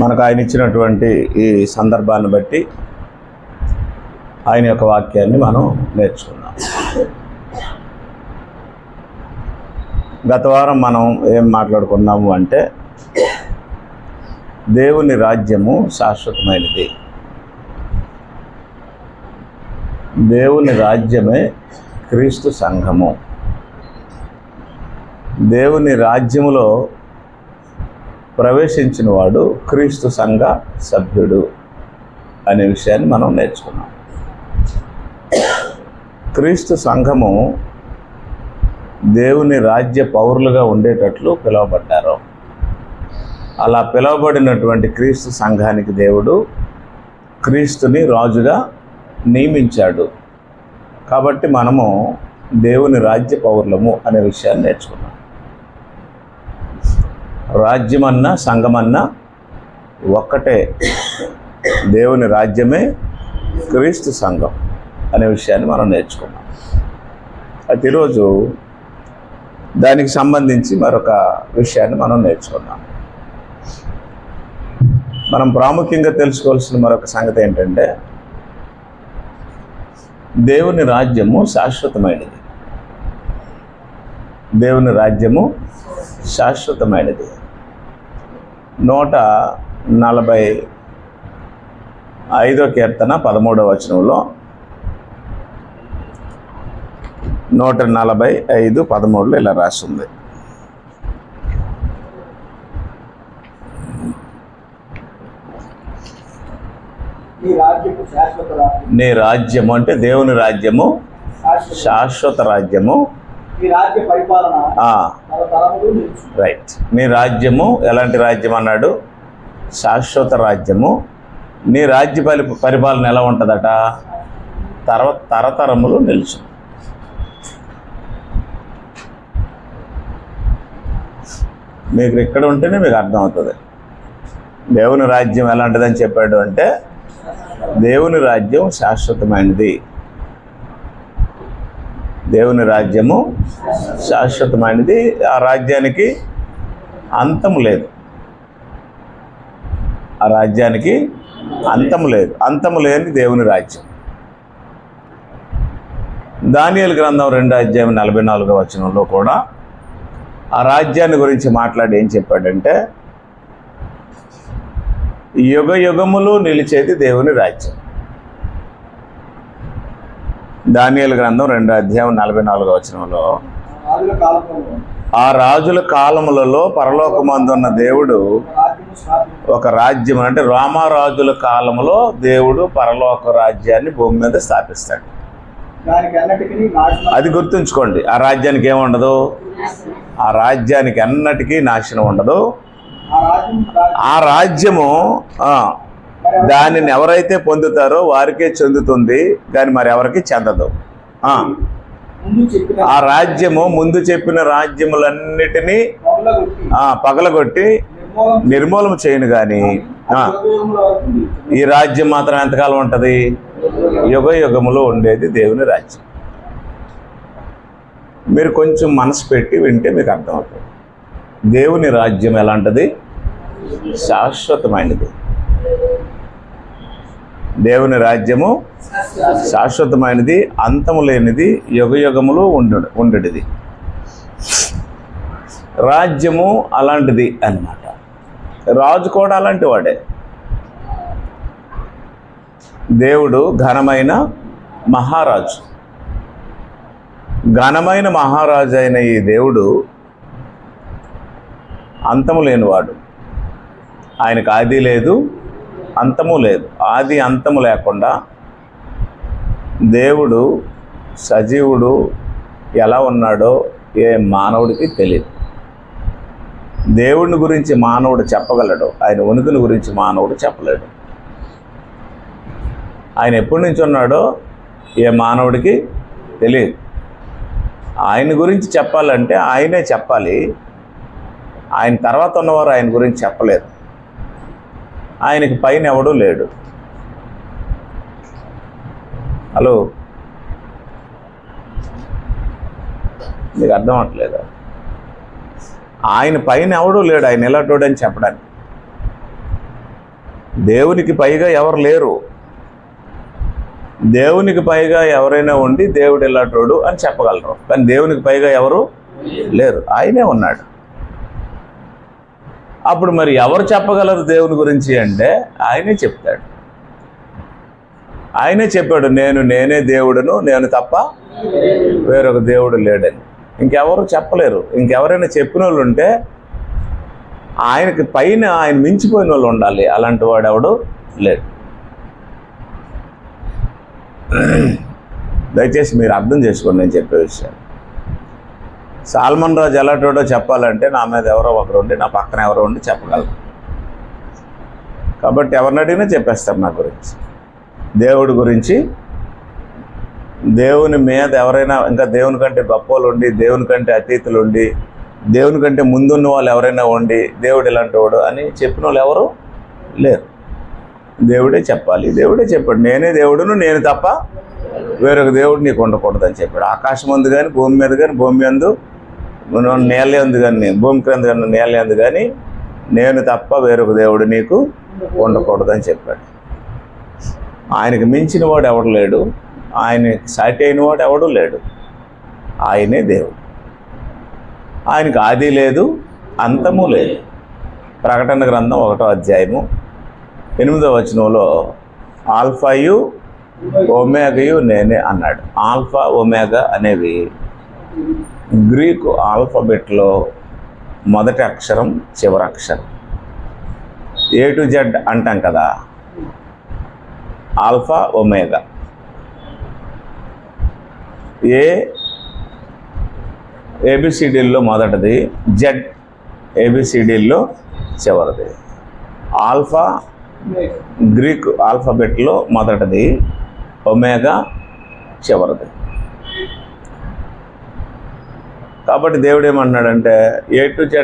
మనకు ఆయన ఇచ్చినటువంటి ఈ సందర్భాన్ని బట్టి ఆయన యొక్క వాక్యాన్ని మనం నేర్చుకున్నాం. గత వారం మనం ఏం మాట్లాడుకున్నాము అంటే, దేవుని రాజ్యము శాశ్వతమైనది. దేవుని రాజ్యమే క్రీస్తు సంఘము. దేవుని రాజ్యములో ప్రవేశించిన వాడు క్రీస్తు సంఘ సభ్యుడు అనే విషయాన్ని మనం నేర్చుకున్నాం. క్రీస్తు సంఘము దేవుని రాజ్య పౌరులుగా ఉండేటట్లు పిలువబడ్డారు. అలా పిలువబడినటువంటి క్రీస్తు సంఘానికి దేవుడు క్రీస్తుని రాజుగా నియమించాడు. కాబట్టి మనము దేవుని రాజ్య పౌరులము అనే విషయాన్ని నేర్చుకున్నాం. రాజ్యమన్నా సంఘమన్నా ఒక్కటే. దేవుని రాజ్యమే క్రీస్తు సంఘం అనే విషయాన్ని మనం నేర్చుకున్నాం. అయితే ఈరోజు దానికి సంబంధించి మరొక విషయాన్ని మనం నేర్చుకున్నాం. మనం ప్రాముఖ్యంగా తెలుసుకోవాల్సిన మరొక సంగతి ఏంటంటే, దేవుని రాజ్యము శాశ్వతమైనది. దేవుని రాజ్యము శాశ్వతమైనది. 145 కీర్తన 13వ వచనంలో 145:13 ఇలా రాస్తుంది: నీ రాజ్యము అంటే దేవుని రాజ్యము శాశ్వత రాజ్యము. రైట్. నీ రాజ్యము ఎలాంటి రాజ్యం అన్నాడు? శాశ్వత రాజ్యము. నీ రాజ్య పరిపాలన ఎలా ఉంటుందట? తరతరములు నిలుచు. మీకు ఇక్కడ ఉంటేనే మీకు అర్థమవుతుంది దేవుని రాజ్యం ఎలాంటిదని చెప్పాడు అంటే, దేవుని రాజ్యం శాశ్వతమైనది. దేవుని రాజ్యము శాశ్వతమైనది. ఆ రాజ్యానికి అంతము లేదు. ఆ రాజ్యానికి అంతము లేదు. అంతము లేని దేవుని రాజ్యం. దానియేలు గ్రంథం 2:44 వచనంలో కూడా ఆ రాజ్యాన్ని గురించి మాట్లాడి ఏం చెప్పాడంటే, యుగ యుగములు నిలిచేది దేవుని రాజ్యం. దానియేలు గ్రంథం 2:44 వచనంలో, ఆ రాజుల కాలములలో పరలోకమందున్న దేవుడు ఒక రాజ్యం, అంటే రామరాజుల కాలములో దేవుడు పరలోక రాజ్యాన్ని భూమి మీద స్థాపిస్తాడు. అది గుర్తుంచుకోండి. ఆ రాజ్యానికి ఏముండదు? ఆ రాజ్యానికి అన్నటికీ నాశనం ఉండదు. ఆ రాజ్యము దానిని ఎవరైతే పొందుతారో వారికే చెందుతుంది, కానీ మరి ఎవరికి చెందదు. ఆ రాజ్యము ముందు చెప్పిన రాజ్యములన్నిటినీ పగలగొట్టి నిర్మూలన చేయను. కానీ ఈ రాజ్యం మాత్రం ఎంతకాలం ఉంటుంది? యుగ యుగములో ఉండేది దేవుని రాజ్యం. మీరు కొంచెం మనసు పెట్టి వింటే మీకు అర్థమవుతుంది. దేవుని రాజ్యం ఎలాంటిది? శాశ్వతమైనది. దేవుని రాజ్యము శాశ్వతమైనది, అంతము లేనిది, యుగ యుగములు ఉండేది. రాజ్యము అలాంటిది అన్నమాట. రాజు కూడా అలాంటి వాడే. దేవుడు ఘనమైన మహారాజు. ఘనమైన మహారాజు అయిన ఈ దేవుడు అంతము లేనివాడు. ఆయనకు ఆది లేదు, అంతము లేదు. ఆది అంతము లేకుండా దేవుడు సజీవుడు ఎలా ఉన్నాడో ఏ మానవుడికి తెలియదు. దేవుడిని గురించి మానవుడు చెప్పగలడు, ఆయన ఉనికిని గురించి మానవుడు చెప్పలేడు. ఆయన ఎప్పటి నుంచి ఉన్నాడో ఏ మానవుడికి తెలియదు. ఆయన గురించి చెప్పాలంటే ఆయనే చెప్పాలి. ఆయన తర్వాత ఉన్నవారు ఆయన గురించి చెప్పలేరు. ఆయనకి పైన ఎవడూ లేడు. హలో, మీకు అర్థం అవట్లేదా? ఆయన పైన ఎవడూ లేడు ఆయన ఎలాంటోడని చెప్పడానికి. దేవునికి పైగా ఎవరు లేరు. దేవునికి పైగా ఎవరైనా ఉండి దేవుడు ఇలాంటోడు అని చెప్పగలరు, కానీ దేవునికి పైగా ఎవరు లేరు, ఆయనే ఉన్నాడు. అప్పుడు మరి ఎవరు చెప్పగలరు దేవుని గురించి అంటే ఆయనే చెప్తాడు. ఆయనే చెప్పాడు, నేనే దేవుడును, నేను తప్ప వేరొక దేవుడు లేడని. ఇంకెవరు చెప్పలేరు. ఇంకెవరైనా చెప్పిన వాళ్ళు ఉంటే ఆయనకి పైన ఆయన మించిపోయిన వాళ్ళు ఉండాలి. అలాంటి వాడు ఎవడు లేడు. దయచేసి మీరు అర్థం చేసుకోండి నేను చెప్పే విషయం. సాల్మన్ రాజు ఎలాంటోడో చెప్పాలంటే నా మీద ఎవరో ఒకరు ఉండి, నా పక్కన ఎవరో ఉండి చెప్పగలరు. కాబట్టి ఎవరిని అడిగినా చెప్పేస్తారు నా గురించి, దేవుడి గురించి. దేవుని మీద ఎవరైనా ఇంకా దేవుని కంటే గొప్ప వాళ్ళు ఉండి, దేవుని కంటే అతీతులు ఉండి, దేవుని కంటే ముందున్న వాళ్ళు ఎవరైనా ఉండి దేవుడు ఇలాంటి వాడు అని చెప్పిన వాళ్ళు ఎవరు లేరు. దేవుడే చెప్పాలి. దేవుడే చెప్పాడు, నేనే దేవుడును, నేను తప్ప వేరొక దేవుడు నీకు ఉండకూడదని చెప్పాడు. ఆకాశం అందు కానీ, భూమి మీద కానీ, భూమి అందు నేల అందు కానీ, భూమి క్రింద కానీ, నేల అందు కానీ నేను తప్ప వేరొక దేవుడు నీకు ఉండకూడదని చెప్పాడు. ఆయనకు మించిన వాడు ఎవడు లేడు, ఆయనకి సాటి అయిన వాడు ఎవడు లేడు. ఆయనే దేవుడు. ఆయనకు ఆది లేదు, అంతము లేదు. ప్రకటన గ్రంథం 1వ అధ్యాయము 8వ వచనంలో ఆల్ఫాయు ఒమేగయు నేనే అన్నాడు. ఆల్ఫా ఒమేగా అనేవి గ్రీకు ఆల్ఫాబెట్లో మొదటి అక్షరం, చివరి అక్షరం. A to Z అంటాం కదా, ఆల్ఫా ఒమేగా. ఏబిసిడీల్లో మొదటిది, జెడ్ ఏబిసిడీల్లో చివరిది. ఆల్ఫా గ్రీక్ ఆల్ఫాబెట్లో మొదటిది, ఒమేగా చివరిది. కాబట్టి దేవుడు ఏమన్నాడంటే A to Z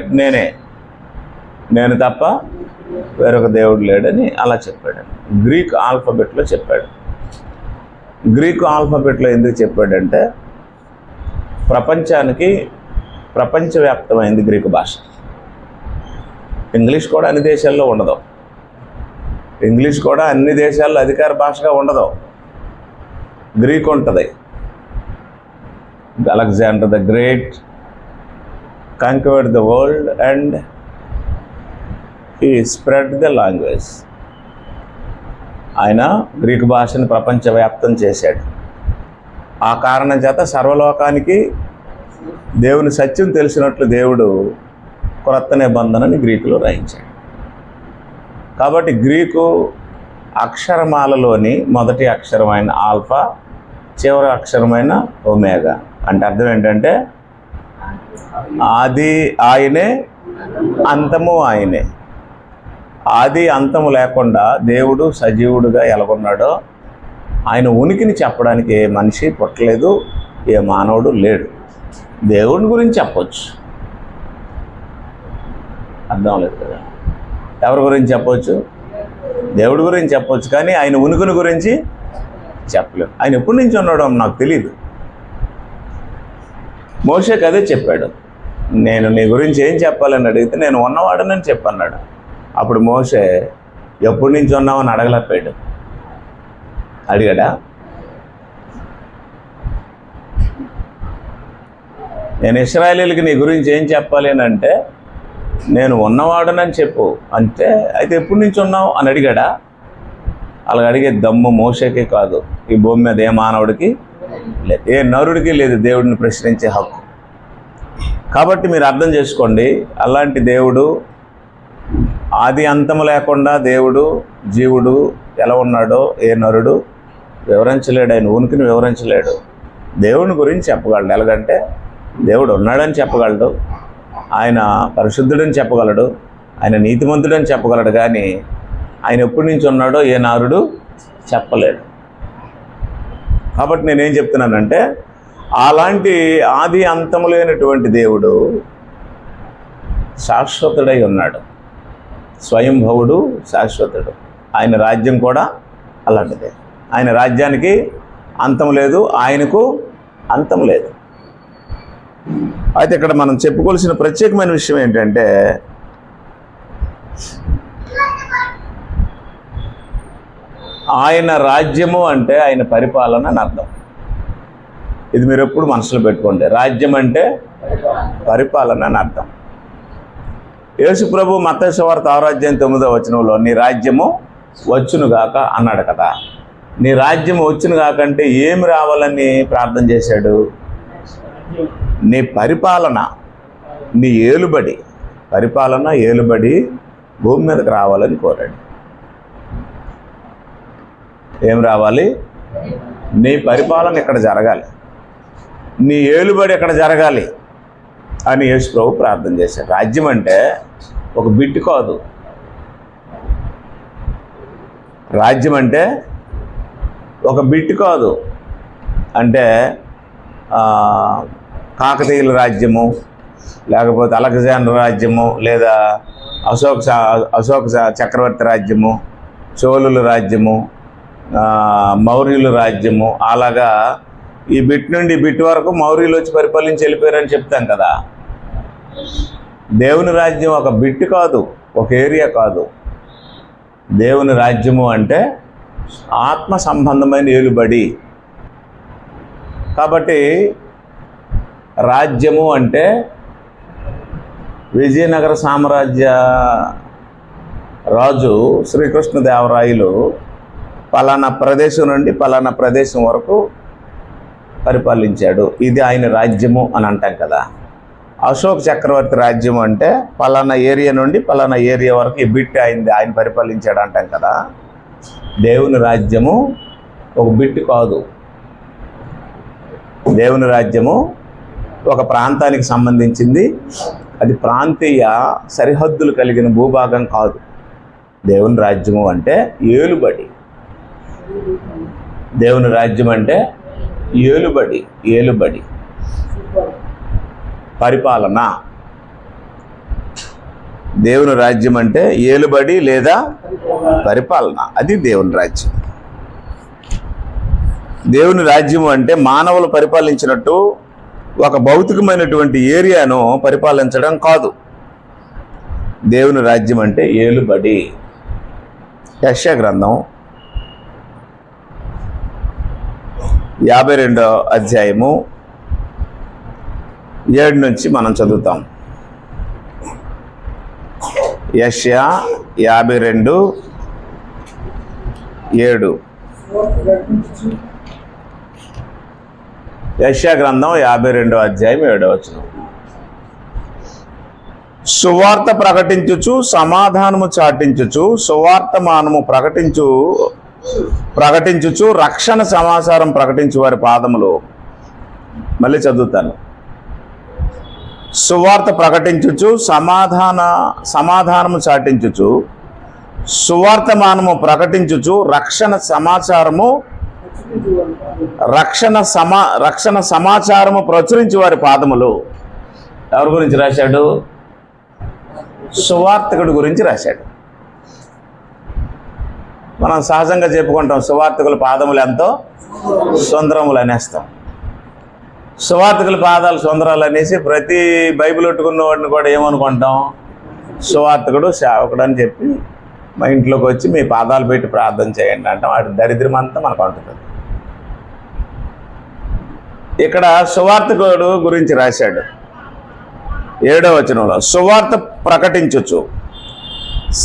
నేను తప్ప వేరొక దేవుడు లేడని అలా చెప్పాడు. గ్రీక్ ఆల్ఫాబెట్లో చెప్పాడు. గ్రీకు ఆల్ఫాబెట్లో ఎందుకు చెప్పాడంటే ప్రపంచవ్యాప్తమైంది గ్రీకు భాష. ఇంగ్లీష్ కూడా అన్ని దేశాల్లో ఉండదు. ఇంగ్లీష్ కూడా అన్ని దేశాల్లో అధికార భాషగా ఉండదు. గ్రీక్ ఉంటుంది. Alexander the great conquered the world and he spread the language. ఆయన గ్రీకు భాషను ప్రపంచవ్యాప్తం చేశాడు. ఆ కారణం చేత సర్వలోకానికి దేవుని సత్యం తెలిసినట్లు దేవుడు క్రొత్త నిబంధనని గ్రీకులో రాయించాడు. కాబట్టి గ్రీకు అక్షరమాలలోని మొదటి అక్షరమైన ఆల్ఫా, చివరి అక్షరమైన ఒమేగా. అంటే అర్థం ఏంటంటే ఆది ఆయనే, అంతము ఆయనే. ఆది అంతము లేకుండా దేవుడు సజీవుడుగా ఎలాగున్నాడో ఆయన ఉనికిని చెప్పడానికి ఏ మనిషి పుట్టలేదు, ఏ మానవుడు లేడు. దేవుడి గురించి చెప్పొచ్చు, అర్థం లేదు కదా. ఎవరి గురించి చెప్పవచ్చు? దేవుడి గురించి చెప్పవచ్చు, కానీ ఆయన ఉనికిని గురించి చెప్పలేదు. ఆయన ఎప్పటి నుంచి ఉన్నాడో నాకు తెలియదు. మోషేకి అదే చెప్పాడు, నేను నీ గురించి ఏం చెప్పాలని అడిగితే నేను ఉన్నవాడనని చెప్పన్నాడు. అప్పుడు మోషే ఎప్పటి నుంచి ఉన్నామని అడగలేకపోయాడు. అడిగాడా? నేను ఇశ్రాయేలీయులకి నీ గురించి ఏం చెప్పాలి అని అంటే నేను ఉన్నవాడనని చెప్పు అంతే. అయితే ఎప్పటి నుంచి ఉన్నావు అని అడిగాడా? అలా అడిగే దమ్ము మోషేకి కాదు, ఈ భూమి మీద ఏ మానవుడికి లేదు, ఏ నరుడికి లేదు దేవుడిని ప్రశ్నించే హక్కు. కాబట్టి మీరు అర్థం చేసుకోండి, అలాంటి దేవుడు ఆది అంతము లేకుండా దేవుడు జీవుడు ఎలా ఉన్నాడో ఏ నరుడు వివరించలేడు. ఆయన ఉనికిని వివరించలేడు. దేవుని గురించి చెప్పగలడు. ఎలాగంటే దేవుడు ఉన్నాడని చెప్పగలడు, ఆయన పరిశుద్ధుడని చెప్పగలడు, ఆయన నీతిమంతుడని చెప్పగలడు, కానీ ఆయన ఎప్పటి నుంచి ఉన్నాడో ఏ నారుడు చెప్పలేడు. కాబట్టి నేనేం చెప్తున్నానంటే అలాంటి ఆది అంతము లేనటువంటి దేవుడు శాశ్వతుడై ఉన్నాడు. స్వయంభవుడు, శాశ్వతుడు. ఆయన రాజ్యం కూడా అలాంటిదే. ఆయన రాజ్యానికి అంతం లేదు, ఆయనకు అంతం లేదు. అయితే ఇక్కడ మనం చెప్పుకోవాల్సిన ప్రత్యేకమైన విషయం ఏంటంటే ఆయన రాజ్యము అంటే ఆయన పరిపాలన అని అర్థం. ఇది మీరు ఎప్పుడు మనసులో పెట్టుకోండి. రాజ్యం అంటే పరిపాలన అని అర్థం. యేసు ప్రభు మత్తయి సువార్త 6:9 నీ రాజ్యము వచ్చునుగాక అన్నాడు కదా. నీ రాజ్యం వచ్చునుగాక అంటే ఏమి రావాలని ప్రార్థన చేశాడు? నీ పరిపాలన, నీ ఏలుబడి, పరిపాలన ఏలుబడి భూమి మీదకి రావాలని కోరాడు. ఏం రావాలి? నీ పరిపాలన ఇక్కడ జరగాలి, నీ ఏలుబడి ఇక్కడ జరగాలి అని యేసు ప్రభు ప్రార్థన చేశాడు. రాజ్యం అంటే ఒక బిట్టు కాదు. రాజ్యం అంటే ఒక బిట్టు కాదు. అంటే కాకతీయుల రాజ్యము, లేకపోతే అలెగ్జాండర్ రాజ్యము, లేదా అశోక చక్రవర్తి రాజ్యము, చోళుల రాజ్యము, మౌర్యుల రాజ్యము, అలాగా ఈ బిట్ నుండి బిట్ వరకు మౌర్యులు వచ్చి పరిపాలించి వెళ్ళిపోయారని చెప్తాం కదా. దేవుని రాజ్యం ఒక బిట్ కాదు, ఒక ఏరియా కాదు. దేవుని రాజ్యము అంటే ఆత్మ సంబంధమైన ఏలుబడి. కాబట్టి రాజ్యము అంటే విజయనగర సామ్రాజ్య రాజు శ్రీకృష్ణదేవరాయలు పలానా ప్రదేశం నుండి పలానా ప్రదేశం వరకు పరిపాలించాడు, ఇది ఆయన రాజ్యము అని అంటాం కదా. అశోక్ చక్రవర్తి రాజ్యం అంటే పలానా ఏరియా నుండి పలానా ఏరియా వరకు ఈ బిట్ అయింది, ఆయన పరిపాలించాడు అంటాం కదా. దేవుని రాజ్యము ఒక బిట్ కాదు. దేవుని రాజ్యము ఒక ప్రాంతానికి సంబంధించింది. అది ప్రాంతీయ సరిహద్దులు కలిగిన భూభాగం కాదు. దేవుని రాజ్యము అంటే ఏలుబడి. దేవుని రాజ్యం అంటే ఏలుబడి, ఏలుబడి, పరిపాలన. దేవుని రాజ్యం అంటే ఏలుబడి లేదా పరిపాలన, అది దేవుని రాజ్యం. దేవుని రాజ్యం అంటే మానవులు పరిపాలించినట్టు ఒక భౌతికమైనటువంటి ఏరియాను పరిపాలించడం కాదు. దేవుని రాజ్యం అంటే ఏలుబడి. యెషయా గ్రంథం 52వ అధ్యాయము 7 నుంచి మనం చదువుతాం. యెషయా 52:7. యెషయా గ్రంథం 52వ అధ్యాయం 7వ వచనం. సువార్త ప్రకటించుచు సమాధానము చాటించుచు సువార్తమానము ప్రకటించుచు రక్షణ సమాచారం ప్రకటించు వారి పాదములు. మళ్ళీ చదువుతాను. సువార్త ప్రకటించుచు సమాధానము చాటించుచు సువార్తమానము ప్రకటించుచు రక్షణ సమాచారము ప్రచురించి వారి పాదములు. ఎవరి గురించి రాశాడు? సువార్తకుడి గురించి రాశాడు. మనం సహజంగా చెప్పుకుంటాం, సువార్తకుల పాదములు ఎంతో సుందరములు అనేస్తాం. సువార్తకుల పాదాలు సుందరాలు అనేసి ప్రతి బైబిల్ పెట్టుకున్న వాడిని కూడా ఏమనుకుంటాం? సువార్తకుడు, సేవకుడు అని చెప్పి మా ఇంట్లోకి వచ్చి మీ పాదాలు పెట్టి ప్రార్థన చేయండి అంటాం. వాటి దరిద్రం అంతా మనకు ఉంటుంది. ఇక్కడ సువార్తకుడు గురించి రాశాడు 7వ వచనంలో. సువార్త ప్రకటించుచు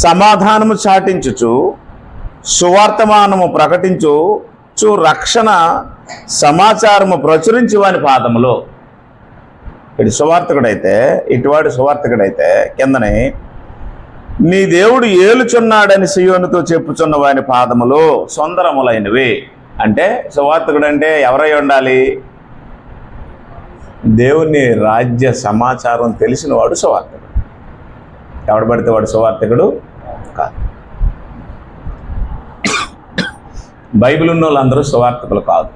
సమాధానము చాటించుచు సువార్తమానము ప్రకటించుచు రక్షణ సమాచారము ప్రచురించి వాని పాదములో. ఇటు సువార్తకుడైతే, ఇటువాడు సువార్తకుడైతే కిందనే నీ దేవుడు ఏలుచున్నాడని సియోనుతో చెప్పుచున్న వాని పాదములో సుందరములైనవి. అంటే సువార్తకుడు అంటే ఎవరై ఉండాలి? దేవుని రాజ్య సమాచారం తెలిసిన వాడు సువార్తకుడు. ఎవడు పడితే వాడు సువార్తకుడు కాదు. బైబిల్ ఉన్న వాళ్ళందరూ సువార్తకులు కాదు.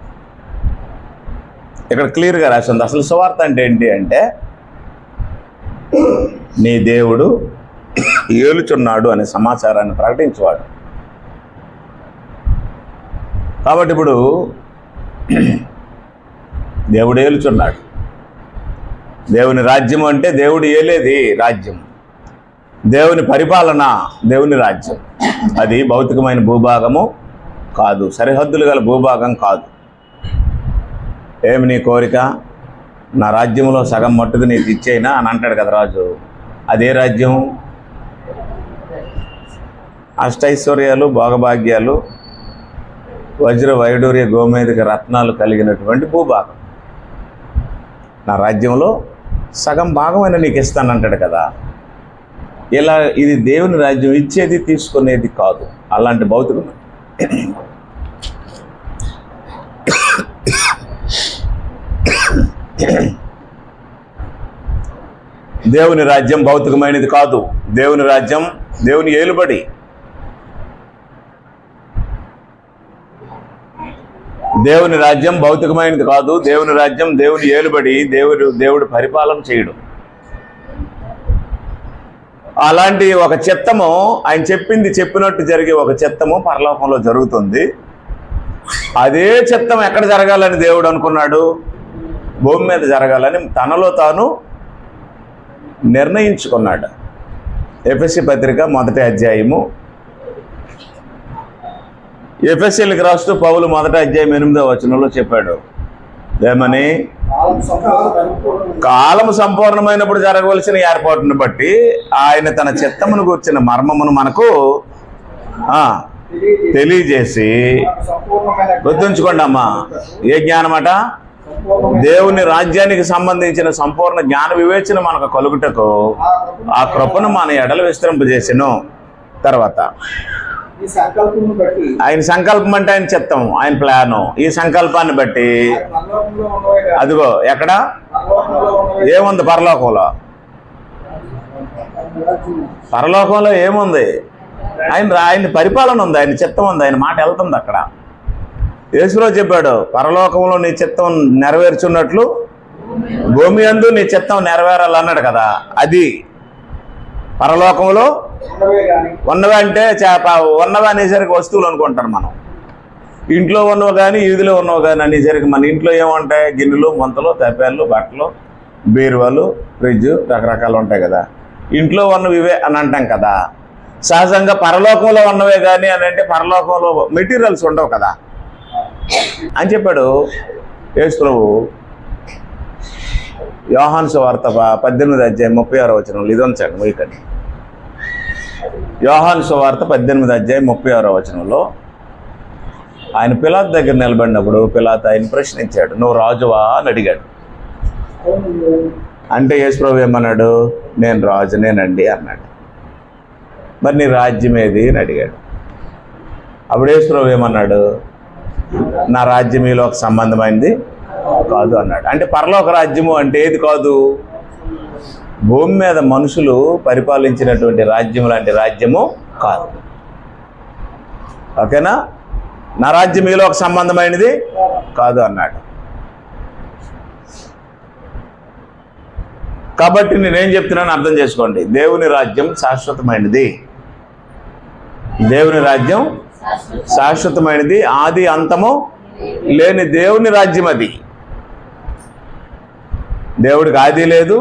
ఇక్కడ క్లియర్గా రాసింది. అసలు సువార్త అంటే ఏంటి అంటే నీ దేవుడు ఏలుచున్నాడు అనే సమాచారాన్ని ప్రకటించేవాడు. కాబట్టి ఇప్పుడు దేవుడు ఏలుచున్నాడు. దేవుని రాజ్యం అంటే దేవుడు ఏలేది రాజ్యం. దేవుని పరిపాలన దేవుని రాజ్యం. అది భౌతికమైన భూభాగము కాదు, సరిహద్దులు గల భూభాగం కాదు. ఏమి నీ కోరిక? నా రాజ్యంలో సగం మట్టుకు నీకు ఇచ్చేయినా అని అంటాడు కదా రాజు. అదే రాజ్యం? అష్టైశ్వర్యాలు, భోగభాగ్యాలు, వజ్ర వైడూర్య గోమేధిక రత్నాలు కలిగినటువంటి భూభాగం. నా రాజ్యంలో సగం భాగమైన నీకు ఇస్తానంటాడు కదా. ఇలా ఇది దేవుని రాజ్యం, ఇచ్చేది తీసుకునేది కాదు. అలాంటి భౌతికం. దేవుని రాజ్యం భౌతికమైనది కాదు. దేవుని రాజ్యం దేవుని ఏలుబడి. దేవుని రాజ్యం భౌతికమైనది కాదు. దేవుని రాజ్యం దేవుని ఏలుబడి. దేవుడు పరిపాలన చేయడు. అలాంటి ఒక చిత్తము, ఆయన చెప్పింది చెప్పినట్టు జరిగే ఒక చిత్తము పరలోకంలో జరుగుతుంది. అదే చిత్తం ఎక్కడ జరగాలని దేవుడు అనుకున్నాడు? భూమి మీద జరగాలని తనలో తాను నిర్ణయించుకున్నాడు. ఎఫెసీ పత్రిక 1వ అధ్యాయము, ఎఫెసీలకు రాస్తూ పౌలు 1వ అధ్యాయం 8వ వచనంలో చెప్పాడు ఏమని? కాలము సంపూర్ణమైనప్పుడు జరగవలసిన ఏర్పాటును బట్టి ఆయన తన చిత్తమును గూర్చిన మర్మమును మనకు తెలియజేసి, గుర్తుంచుకోండి అమ్మా, ఏ జ్ఞానమట? దేవుని రాజ్యానికి సంబంధించిన సంపూర్ణ జ్ఞాన వివేచన మనకు కలుగుటకు ఆ కృపను మన ఎడలు విస్తరింపజేసెను. తర్వాత ఆయన సంకల్పం అంటే ఆయన చిత్తం, ఆయన ప్లాను. ఈ సంకల్పాన్ని బట్టి అదిగో ఎక్కడ ఏముంది? పరలోకంలో. పరలోకంలో ఏముంది? ఆయన పరిపాలన ఉంది, ఆయన చిత్తం ఉంది, ఆయన మాట వెళ్తుంది అక్కడ. యేసురాజు చెప్పాడు, పరలోకంలో నీ చిత్తం నెరవేర్చున్నట్లు భూమి యందు నీ చిత్తం నెరవేరాలన్నాడు కదా. అది పరలోకంలో ఉన్నవి. అంటే ఉన్నవి అనేసరికి వస్తువులు అనుకుంటారు మనం. ఇంట్లో ఉన్నవి కానీ వీధిలో ఉన్నవి కానీ అనేసరికి మన ఇంట్లో ఏముంటాయి? గిన్నెలు, ముంతలు, తప్పేళ్ళు, బట్టలు, బీరువాలు, ఫ్రిడ్జ్, రకరకాలు ఉంటాయి కదా. ఇంట్లో ఉన్నవి ఇవే అని అంటాం కదా. సహజంగా పరలోకంలో ఉన్నవే కానీ అని అంటే పరలోకంలో మెటీరియల్స్ ఉండవు కదా అని చెప్పాడు యేసు ప్రభు. యోహాను సువార్త 18వ అధ్యాయం 36వ వచనంలో ఇది ఉంచండి మీకండి. యోహాను సువార్త 18వ అధ్యాయం 36వ వచనంలో ఆయన పిలాతు దగ్గర నిలబడినప్పుడు పిలాతు ఆయన ప్రశ్నించాడు, నువ్వు రాజువా అని అడిగాడు. అంటే యేసు ప్రభు ఏమన్నాడు? నేను రాజునేనండి అన్నాడు. మరి నీ రాజ్యం ఏది అని అడిగాడు. అప్పుడు యేసు ప్రభు ఏమన్నాడు? నా రాజ్యం ఈ లోక సంబంధమైనది కాదు అన్నాడు. అంటే పరలోక రాజ్యము అంటే ఏది కాదు? భూమి మీద మనుషులు పరిపాలించినటువంటి రాజ్యం లాంటి రాజ్యము కాదు. ఓకేనా? నా రాజ్యం ఈ లోక సంబంధమైనది కాదు అన్నాడు. కాబట్టి నేనేం చెప్తున్నాను అర్థం చేసుకోండి. దేవుని రాజ్యం శాశ్వతమైనది. దేవుని రాజ్యం శాశ్వతమైనది, ఆది అంతము లేని దేవుని రాజ్యం అది. దేవుడికి ఆది లేదు,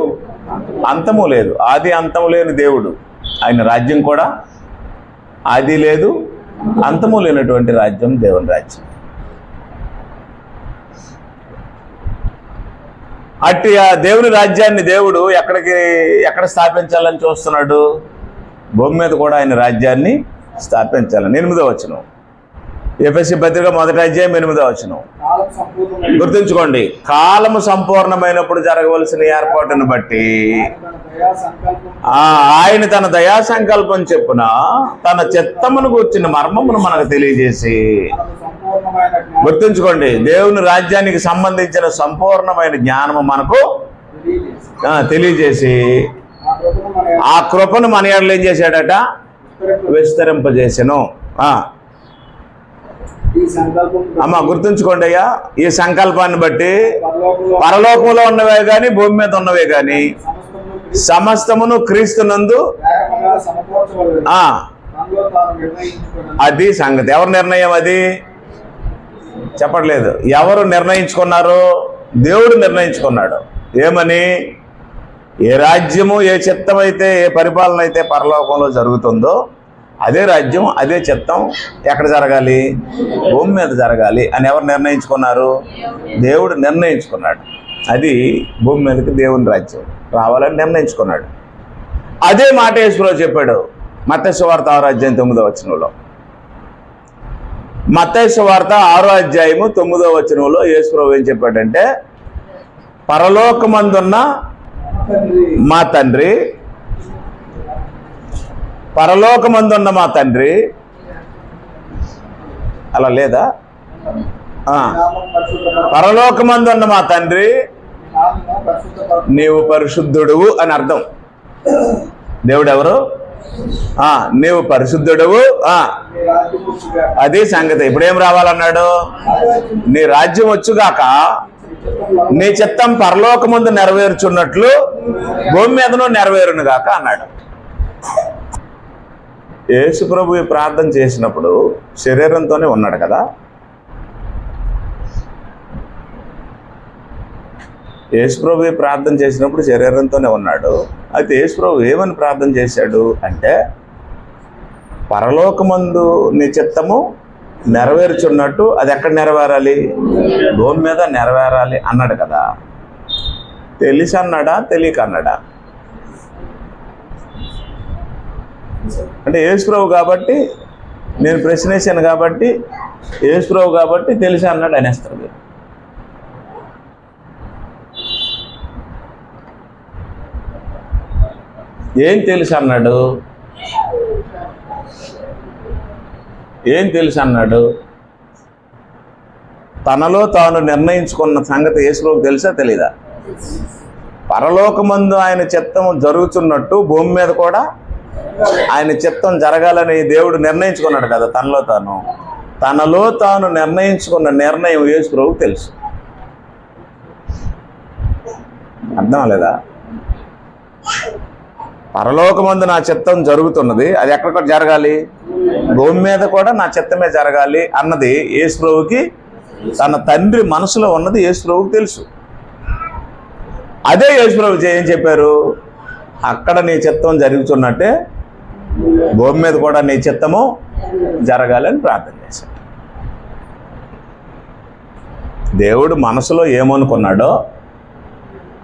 అంతము లేదు. ఆది అంతము లేని దేవుడు. ఆయన రాజ్యం కూడా ఆది లేదు, అంతము లేనటువంటి రాజ్యం దేవుని రాజ్యం. అట్టి ఆ దేవుని రాజ్యాన్ని దేవుడు ఎక్కడ స్థాపించాలని చూస్తున్నాడు? భూమి మీద కూడా ఆయన రాజ్యాన్ని స్థాపించాలని. 8వ వచనం, ఎఫెసీ పత్రిక 1వ అధ్యాయం 8వ వచనం. గుర్తుంచుకోండి, కాలము సంపూర్ణమైనప్పుడు జరగవలసిన ఏర్పాటును బట్టి ఆయన తన దయా సంకల్పం చెప్పున తన చిత్తమును గూర్చిన మర్మమును మనకు తెలియజేసి, గుర్తుంచుకోండి, దేవుని రాజ్యానికి సంబంధించిన సంపూర్ణమైన జ్ఞానము మనకు తెలియజేసి ఆ కృపను మన ఎడల ఏం చేశాడట? విస్తరింపజేసెను. అమ్మ గుర్తుంచుకోండి అయ్యా, ఈ సంకల్పాన్ని బట్టి పరలోకంలో ఉన్నవే కానీ భూమి మీద ఉన్నవే కానీ సమస్తమును క్రీస్తునందు అది సంగతి. ఎవరు నిర్ణయం? అది చెప్పట్లేదు. ఎవరు నిర్ణయించుకున్నారు? దేవుడు నిర్ణయించుకున్నాడు. ఏమని? ఏ రాజ్యము, ఏ చిత్తమైతే, ఏ పరిపాలన అయితే పరలోకంలో జరుగుతుందో అదే రాజ్యం, అదే చిత్తం ఎక్కడ జరగాలి? భూమి మీద జరగాలి అని ఎవరు నిర్ణయించుకున్నారు? దేవుడు నిర్ణయించుకున్నాడు. అది భూమి మీదకి దేవుని రాజ్యం రావాలని నిర్ణయించుకున్నాడు. అదే మాట యేసుప్రభు చెప్పాడు మత్తయి సువార్త 6:9 మత్తయి సువార్త 6:9 యేసుప్రభు ఏం చెప్పాడంటే, పరలోకమందున్న మా తండ్రి, పరలోకమందున్న మా తండ్రి, అలా లేదా? పరలోకమందున్న మా తండ్రి నీవు పరిశుద్ధుడువు అని అర్థం. దేవుడు ఎవరు? నీవు పరిశుద్ధుడువు. అది సంగతి. ఇప్పుడేం రావాలన్నాడు? నీ రాజ్యం వచ్చుగాక, నీ చిత్తం పరలోకమందు నెరవేర్చున్నట్లు భూమి మీదను నెరవేరును గాక అన్నాడు. యేసు ప్రభు ప్రార్థన చేసినప్పుడు శరీరంతోనే ఉన్నాడు కదా. యేసు ప్రభు ప్రార్థన చేసినప్పుడు శరీరంతోనే ఉన్నాడు. అయితే యేసు ప్రభు ఏమని ప్రార్థన చేశాడు అంటే, పరలోకమందు నీ చిత్తము నెరవేర్చున్నట్టు అది ఎక్కడ నెరవేరాలి? భూమి మీద నెరవేరాలి అన్నాడు కదా. తెలిసి అన్నాడా, తెలియక అన్నాడా? అంటే యేసుప్రభు కాబట్టి, నేను ప్రశ్న వేసాను కాబట్టి, యేసుప్రభు కాబట్టి తెలిసి అన్నాడు అనేస్తారు. ఏం తెలుసు అన్నాడు? ఏం తెలుసు అన్నాడు? తనలో తాను నిర్ణయించుకున్న సంగతి యేసుప్రభుకు తెలుసా తెలీదా? పరలోకమందు ఆయన చిత్తం జరుగుతున్నట్టు భూమి మీద కూడా ఆయన చిత్తం జరగాలని దేవుడు నిర్ణయించుకున్నాడు కదా. తనలో తాను నిర్ణయించుకున్న నిర్ణయం యేసుప్రభుకు తెలుసు. అర్థం లేదా? పరలోకమందు నా చిత్తం జరుగుతున్నది, అది ఎక్కడ జరగాలి? భూమి మీద కూడా నా చిత్తమే జరగాలి అన్నది యేసుప్రభుకి, తన తండ్రి మనసులో ఉన్నది యేసుప్రభుకి తెలుసు. అదే యేసుప్రభు ఏం చెప్పారు? అక్కడ నీ చిత్తం జరుగుతున్నట్టే భూమి మీద కూడా నీ చిత్తము జరగాలని ప్రార్థన చేశాడు. దేవుడు మనసులో ఏమనుకున్నాడో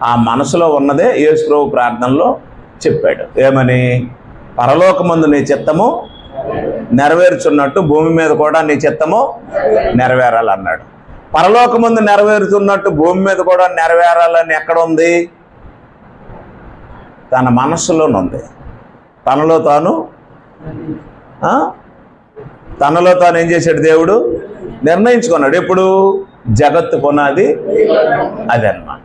ఆ మనసులో ఉన్నదే యేసుప్రభు ప్రార్థనలో చెప్పాడు. ఏమని? పరలోకమందు నీ చిత్తము నెరవేర్చున్నట్టు భూమి మీద కూడా నీ చిత్తము నెరవేరాలన్నాడు. పరలోకమందు నెరవేరుతున్నట్టు భూమి మీద కూడా నెరవేరాలని ఎక్కడ ఉంది? తన మనస్సులోనుంది. తనలో తాను ఏం చేశాడు? దేవుడు నిర్ణయించుకున్నాడు. ఎప్పుడు? జగత్తు పునాది అదన్నమాట.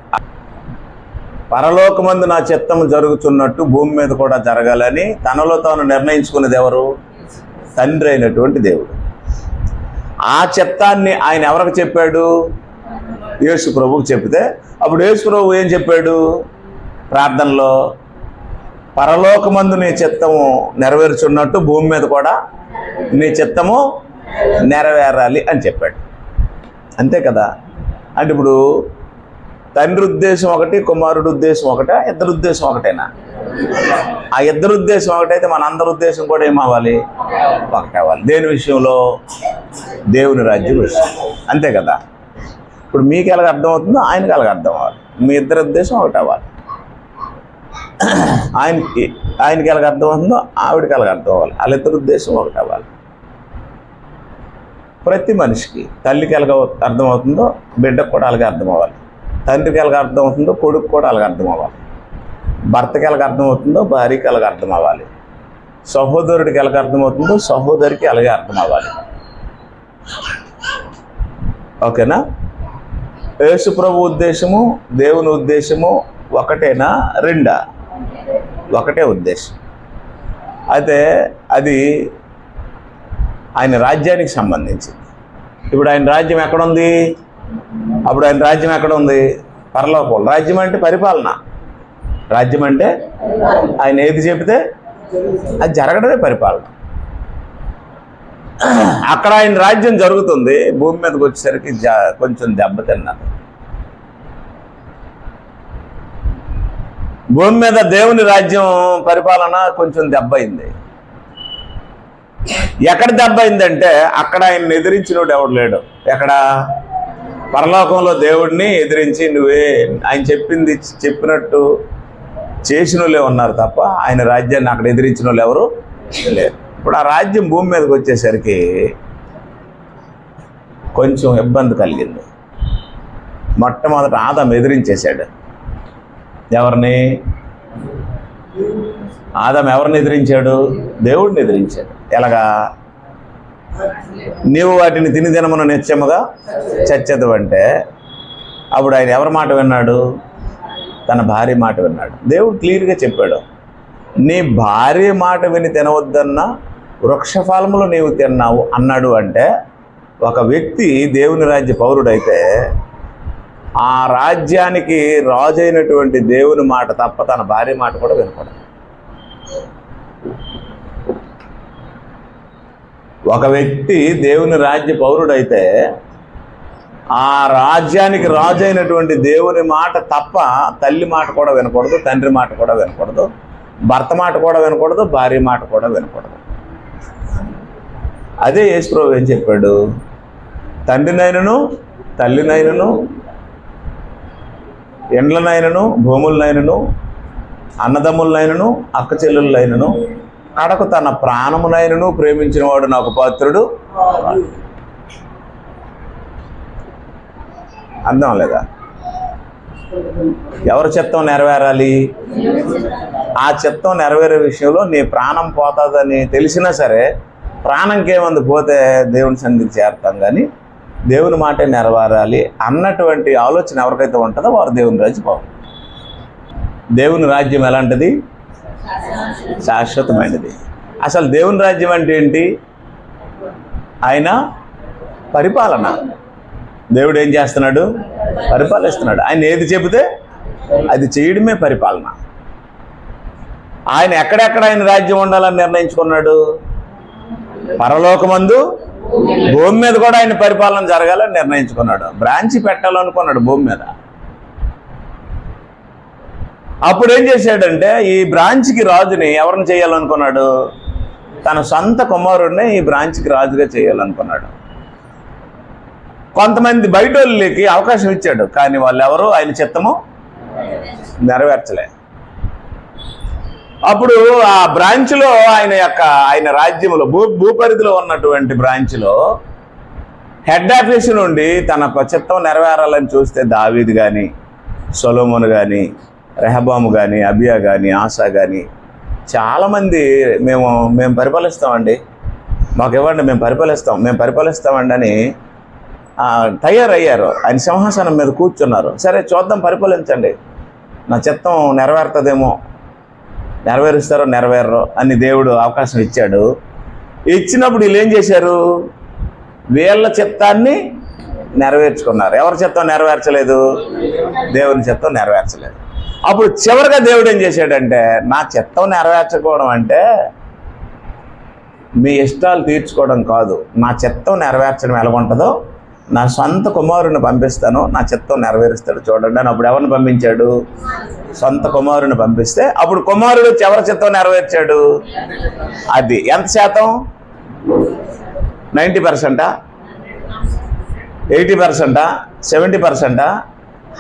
పరలోకమందు నా చిత్తం జరుగుతున్నట్టు భూమి మీద కూడా జరగాలని తనలో తాను నిర్ణయించుకున్నది ఎవరు? తండ్రి అయినటువంటి దేవుడు. ఆ చిత్తాన్ని ఆయన ఎవరికి చెప్పాడు? యేసు ప్రభువుకి చెప్తే, అప్పుడు యేసు ప్రభు ఏం చెప్పాడు ప్రార్థనలో? పరలోకమందు నీ చిత్తము నెరవేర్చున్నట్టు భూమి మీద కూడా నీ చిత్తము నెరవేరాలి అని చెప్పాడు. అంతే కదా. అంటే ఇప్పుడు తండ్రి ఉద్దేశం ఒకటి, కుమారుడు ఉద్దేశం ఒకటా? ఇద్దరు ఉద్దేశం ఒకటేనా? ఆ ఇద్దరు ఉద్దేశం ఒకటైతే మన అందరి ఉద్దేశం కూడా ఏమవ్వాలి? ఒకటే అవ్వాలి. దేని విషయంలో? దేవుని రాజ్యం విషయం. అంతే కదా. ఇప్పుడు మీకు ఎలాగ అర్థమవుతుందో ఆయనకి ఎలాగ అర్థం అవ్వాలి. మీ ఇద్దరి ఉద్దేశం ఒకటి అవ్వాలి. ఆయనకి ఎలాగ అర్థమవుతుందో ఆవిడకి ఎలాగ అర్థం అవ్వాలి. వాళ్ళిద్దరు ఉద్దేశం ఒకటి అవ్వాలి. ప్రతి మనిషికి తల్లికి ఎలాగ అర్థమవుతుందో బిడ్డకు కూడా అలాగే అర్థం అవ్వాలి. తండ్రికి ఎలాగ అర్థం అవుతుందో కొడుకు కూడా అలాగ అర్థం అవ్వాలి. భర్తకి ఎలాగ అర్థం అవుతుందో భార్యకి ఎలాగ అర్థం అవ్వాలి. సహోదరుడికి ఎలాగ అర్థమవుతుందో సహోదరికి అలాగే అర్థం అవ్వాలి. ఓకేనా? యేసు ప్రభు ఉద్దేశము దేవుని ఉద్దేశము ఒకటేనా? రెండా? ఒకటే ఉద్దేశం. అయితే అది ఆయన రాజ్యానికి సంబంధించింది. ఇప్పుడు ఆయన రాజ్యం ఎక్కడుంది? అప్పుడు ఆయన రాజ్యం ఎక్కడ ఉంది? పరలోకం. రాజ్యం అంటే పరిపాలన. రాజ్యం అంటే ఆయన ఏది చెబితే అది జరగడమే పరిపాలన. అక్కడ ఆయన రాజ్యం జరుగుతుంది. భూమి మీదకి వచ్చేసరికి కొంచెం దెబ్బతిన్నారు. భూమి మీద దేవుని రాజ్యం పరిపాలన కొంచెం దెబ్బ అయింది. ఎక్కడ దెబ్బ అయిందంటే అక్కడ ఆయన ఎదిరించినోడు ఎవడు లేడు. ఎక్కడ? పరలోకంలో దేవుడిని ఎదిరించి నువ్వే ఆయన చెప్పింది చెప్పినట్టు చేసిన వాళ్ళే ఉన్నారు తప్ప ఆయన రాజ్యాన్ని అక్కడ ఎదిరించిన వాళ్ళు ఎవరు లేరు. ఇప్పుడు ఆ రాజ్యం భూమి మీదకి వచ్చేసరికి కొంచెం ఇబ్బంది కలిగింది. మొట్టమొదట ఆదాము ఎదిరించేశాడు. ఎవరిని? ఆదాము ఎవరిని ఎదిరించాడు? దేవుడిని ఎదిరించాడు. ఎలాగా? నీవు వాటిని తిని దినమున నిత్యముగా చచ్చెదవు అంటే అప్పుడు ఆయన ఎవరి మాట విన్నాడు? తన భార్య మాట విన్నాడు. దేవుడు క్లియర్గా చెప్పాడు, నీ భార్య మాట విని తినవద్దన్న వృక్షఫలములు నీవు తిన్నావు అన్నాడు. అంటే ఒక వ్యక్తి దేవుని రాజ్య పౌరుడైతే ఆ రాజ్యానికి రాజు అయినటువంటి దేవుని మాట తప్ప తన భార్య మాట కూడా వినకూడదు. ఒక వ్యక్తి దేవుని రాజ్య పౌరుడైతే ఆ రాజ్యానికి రాజు అయినటువంటి దేవుని మాట తప్ప తల్లి మాట కూడా వినకూడదు, తండ్రి మాట కూడా వినకూడదు, భర్త మాట కూడా వినకూడదు, భార్య మాట కూడా వినకూడదు. అదే యేసుప్రభువు ఏం చెప్పాడు? తండ్రినైనను తల్లినైనను ఎండ్లనైనను భూములనైనను అన్నదమ్ములనైనను అక్క చెల్లెళ్ళనైనను కడకు తన ప్రాణమునైనను ప్రేమించిన వాడు నాకు పాత్రుడు. అర్థం లేదా? ఎవరి చిత్తం నెరవేరాలి? ఆ చిత్తం నెరవేరే విషయంలో నీ ప్రాణం పోతుందని తెలిసినా సరే ప్రాణంకేమంది పోతే దేవుని సన్నిధికి చేరుతాం, కానీ దేవుని మాటే నెరవేరాలి అన్నటువంటి ఆలోచన ఎవరికైతే ఉంటుందో వారు దేవుని రాజ్యం పౌరులు. దేవుని రాజ్యం ఎలాంటిది? శాశ్వతమైనది. అసలు దేవుని రాజ్యం అంటే ఏంటి? ఆయన పరిపాలన. దేవుడు ఏం చేస్తున్నాడు? పరిపాలిస్తున్నాడు. ఆయన ఏది చెబితే అది చేయడమే పరిపాలన. ఆయన ఎక్కడెక్కడ ఆయన రాజ్యం ఉండాలని నిర్ణయించుకున్నాడు? పరలోకమందు భూమి మీద కూడా ఆయన పరిపాలన జరగాలని నిర్ణయించుకున్నాడు. బ్రాంచి పెట్టాలనుకున్నాడు భూమి మీద. అప్పుడు ఏం చేశాడంటే ఈ బ్రాంచ్కి రాజుని ఎవరిని చేయాలనుకున్నాడు? తన సొంత కుమారుడిని ఈ బ్రాంచ్కి రాజుగా చేయాలనుకున్నాడు. కొంతమంది బయట వాళ్ళకి అవకాశం ఇచ్చాడు, కానీ వాళ్ళు ఎవరు ఆయన చిత్తము నెరవేర్చలే. అప్పుడు ఆ బ్రాంచ్లో ఆయన రాజ్యంలో భూపరిధిలో ఉన్నటువంటి బ్రాంచ్లో హెడ్ ఆఫీస్ నుండి తన చిత్తం నెరవేరాలని చూస్తే దావీదు కానీ, సొలొమోను కానీ, రెహబాము కానీ, అబియా కానీ, ఆసా కానీ చాలామంది మేము పరిపాలిస్తామండి, మాకు ఇవ్వండి, మేము పరిపాలిస్తామండి అని తయారయ్యారు. ఆయన సింహాసనం మీద కూర్చున్నారు. సరే చూద్దాం, పరిపాలించండి, నా చిత్తం నెరవేరుతుందేమో, నెరవేరుస్తారో నెరవేరరో అని దేవుడు అవకాశం ఇచ్చాడు. ఇచ్చినప్పుడు వీళ్ళు ఏం చేశారు? వీళ్ళ చిత్తాన్ని నెరవేర్చుకున్నారు. ఎవరి చిత్తం నెరవేర్చలేదు? దేవుని చిత్తం నెరవేర్చలేదు. అప్పుడు చివరిగా దేవుడు ఏం చేశాడంటే, నా చిత్తం నెరవేర్చుకోవడం అంటే మీ ఇష్టాలు తీర్చుకోవడం కాదు, నా చిత్తం నెరవేర్చడం ఎలాగుంటుందో నా సొంత కుమారుని పంపిస్తాను, నా చిత్తం నెరవేరుస్తాడు చూడండి అని. అప్పుడు ఎవరిని పంపించాడు? సొంత కుమారుని పంపిస్తే అప్పుడు కుమారుడు ఎవరి చిత్తం నెరవేర్చాడు? అది ఎంత శాతం? 90%, 80%, 70%,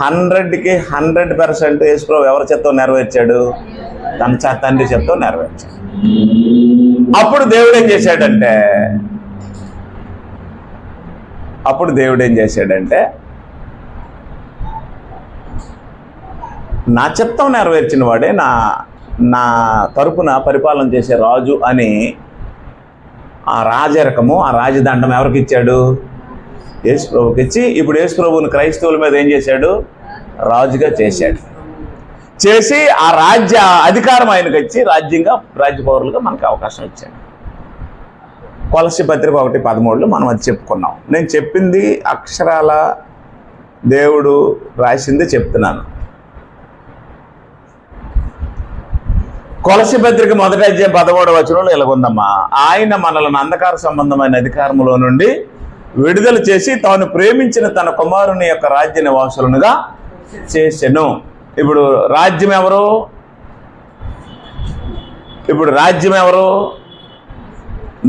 100కి 100% యేసుప్రభువు ఎవరి చిత్తం నెరవేర్చాడు? తన తండ్రి చిత్తం నెరవేర్చాడు. అప్పుడు దేవుడు ఏం చేశాడంటే నా చిత్తం నెరవేర్చిన వాడే నా తరపున పరిపాలన చేసే రాజు అని ఆ రాజరకము, ఆ రాజదండం ఎవరికి ఇచ్చాడు? యేసుప్రభుకి ఇచ్చి, ఇప్పుడు యేసుప్రభుని క్రైస్తవుల మీద ఏం చేశాడు? రాజుగా చేసి ఆ రాజ్య అధికారం ఆయనకు ఇచ్చి రాజ్య పౌరులుగా మనకు అవకాశం ఇచ్చాడు. కొలస్సీ పత్రిక 1:13 మనం అది చెప్పుకున్నాం. నేను చెప్పింది అక్షరాల దేవుడు రాసింది చెప్తున్నాను. కొలస్సీ పత్రిక 1:13 ఇలాగుందమ్మా, ఆయన మనలను అంధకార సంబంధమైన అధికారములో నుండి విడుదల చేసి తాను ప్రేమించిన తన కుమారుని యొక్క రాజ్య నివాసులనుగా చేసెను. ఇప్పుడు రాజ్యం ఎవరు?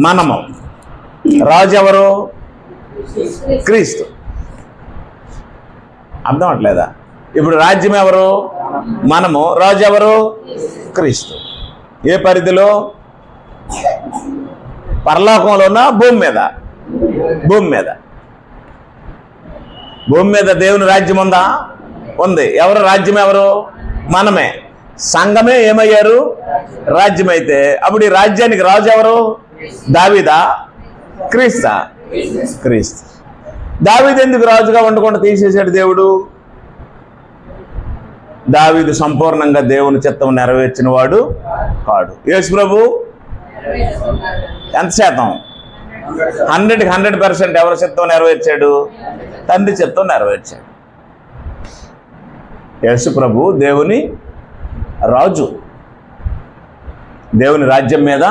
మనము. రాజు ఎవరు? క్రీస్తు. అర్థం అవట్లేదా? ఇప్పుడు రాజ్యం ఎవరు? మనము. రాజు ఎవరు? క్రీస్తు. ఏ పరిధిలో? పరలోకంలోనా భూమి మీద? భూమి మీద. భూమి మీద దేవుని రాజ్యం ఉందా? ఉంది. ఎవరు రాజ్యం? ఎవరు? మనమే. సంఘమే ఏమయ్యారు? రాజ్యం. అయితే అప్పుడు ఈ రాజ్యానికి రాజు ఎవరు? దావీదా? క్రీస్తా? క్రీస్తు. దావీదు ఎందుకు రాజుగా ఉండకుండా తీసేశాడు దేవుడు? దావీదు సంపూర్ణంగా దేవుని చిత్తం నెరవేర్చిన వాడు కాడు. యేసు ప్రభు ఎంత శాతం? 100% ఎవరి చిత్తం నెరవేర్చాడు? తండ్రి చిత్తం నెరవేర్చాడు. యేసు ప్రభు దేవుని రాజు. దేవుని రాజ్యం మీద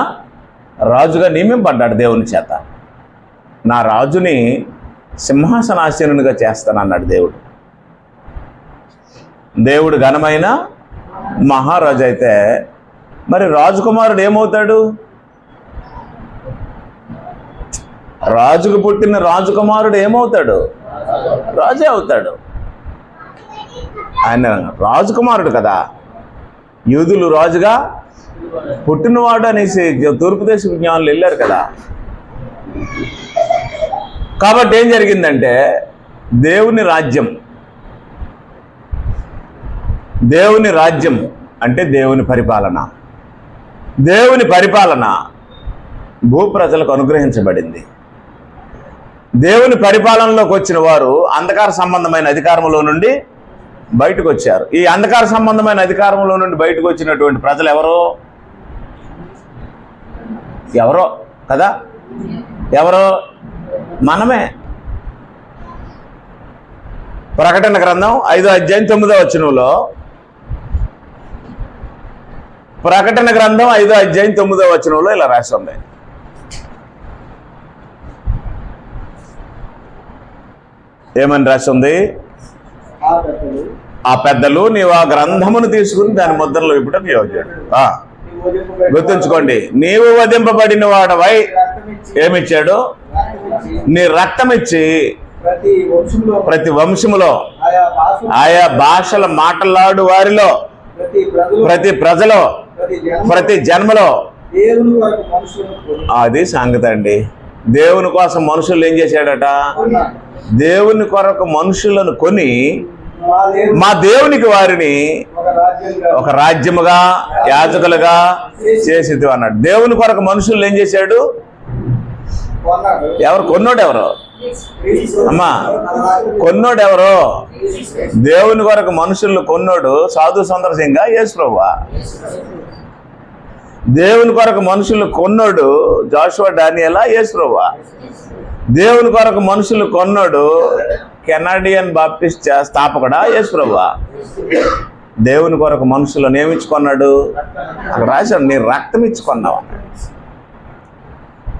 రాజుగా నియమింపడ్డాడు దేవుని చేత. నా రాజుని సింహాసనాసీనునిగా చేస్తానన్నాడు దేవుడు. దేవుడు ఘనమైన మహారాజు అయితే మరి రాజకుమారుడు ఏమవుతాడు? రాజుకు పుట్టిన రాజకుమారుడు ఏమవుతాడు? రాజే అవుతాడు. ఆయన రాజకుమారుడు కదా. యూదులు రాజుగా పుట్టినవాడు అనేసి తూర్పు దేశ జ్ఞానులు వెళ్ళారు కదా. కాబట్టి ఏం జరిగిందంటే దేవుని రాజ్యం, దేవుని రాజ్యం అంటే దేవుని పరిపాలన. దేవుని పరిపాలన భూప్రజలకు అనుగ్రహించబడింది. దేవుని పరిపాలనలోకి వచ్చిన వారు అంధకార సంబంధమైన అధికారంలో నుండి బయటకు వచ్చారు. ఈ అంధకార సంబంధమైన అధికారంలో నుండి బయటకు వచ్చినటువంటి ప్రజలు ఎవరో ఎవరో కదా. ఎవరో? మనమే. ప్రకటన గ్రంథం 5వ అధ్యాయం 9వ వచనంలో, ప్రకటన గ్రంథం 5వ అధ్యాయం 9వ వచనంలో ఇలా రాసి ఉంది. ఏమని రాసి ఉంది? ఆ పెద్దలు నీవు ఆ గ్రంథమును తీసుకుని దాని ముద్రలో ఇప్పుడు నియోజకుడు. గుర్తుంచుకోండి, నీవు వధింపబడిన వాడవై ఏమిచ్చాడు? నీ రక్తం ఇచ్చి ప్రతి వంశములో ఆయా భాషల మాట్లాడు వారిలో, ప్రతి ప్రజలో, ప్రతి జన్మలో. అది సంగతి అండి. దేవుని కోసం మనుషులు ఏం చేశాడట? దేవుని కొరకు మనుషులను కొని మా దేవునికి వారిని ఒక రాజ్యముగా, యాజకులుగా చేసిద్దు అన్నాడు. దేవుని కొరకు మనుషులు ఏం చేశాడు? ఎవరు కొన్నోడు? ఎవరు అమ్మా కొన్నోడు? ఎవరు? దేవుని కొరకు మనుషులు కొన్నోడు సాధు సుందర సింగ్ యేసు ప్రభువా? దేవుని కొరకు మనుషులు కొన్నోడు జాషువా డానియేలా? యేసు ప్రభువా? దేవుని కొరకు మనుషులు కొన్నోడు కెనడియన్ బాప్టిస్ట్ స్థాపకుడా? యేసు ప్రభువా? దేవుని కొరకు మనుషులను ఏమిచ్చుకున్నాడు? అక్కడ రాశాడు, నీ రక్తం ఇచ్చుకున్నావు అన్నాడు.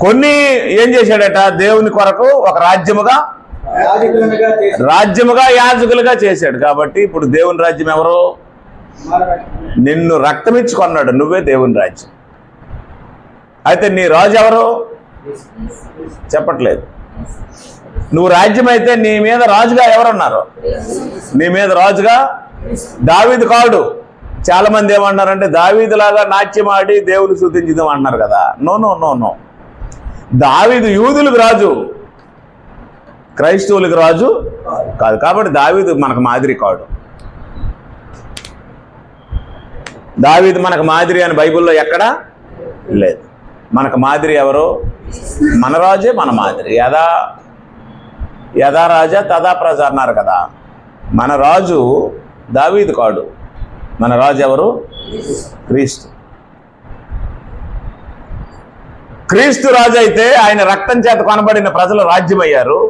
కొన్ని ఏం చేశాడట? దేవుని కొరకు ఒక రాజ్యముగా యాజకులుగా చేశాడు. కాబట్టి ఇప్పుడు దేవుని రాజ్యం ఎవరు? నిన్ను రక్తం ఇచ్చుకున్నాడు, నువ్వే దేవుని రాజ్యం. అయితే నీ రాజు ఎవరు? చెప్పట్లేదు. నువ్వు రాజ్యం అయితే నీ మీద రాజుగా ఎవరున్నారు? నీ మీద రాజుగా దావీదు కాడు. చాలా మంది ఏమన్నారంటే దావీదులాగా నాట్యం ఆడి దేవుని స్తుతించుదాం అంటున్నారు కదా. No no no no. దావీదు యూదులకు రాజు, క్రైస్తవులకు రాజు కాదు. కాబట్టి దావీదు మనకు మాదిరి కాడు. దావీదు మనకు మాదిరి అని బైబిల్లో ఎక్కడా లేదు. మనకు మాదిరి ఎవరు? మన రాజే మన మాదిరి. యథా రాజా తదా ప్రజ అన్నారు కదా. మన రాజు దావీదు కాడు. మన రాజు ఎవరు? క్రీస్తు. క్రీస్తు రాజు అయితే ఆయన రక్తం చేత కొనబడిన ప్రజలు రాజ్యమయ్యారు.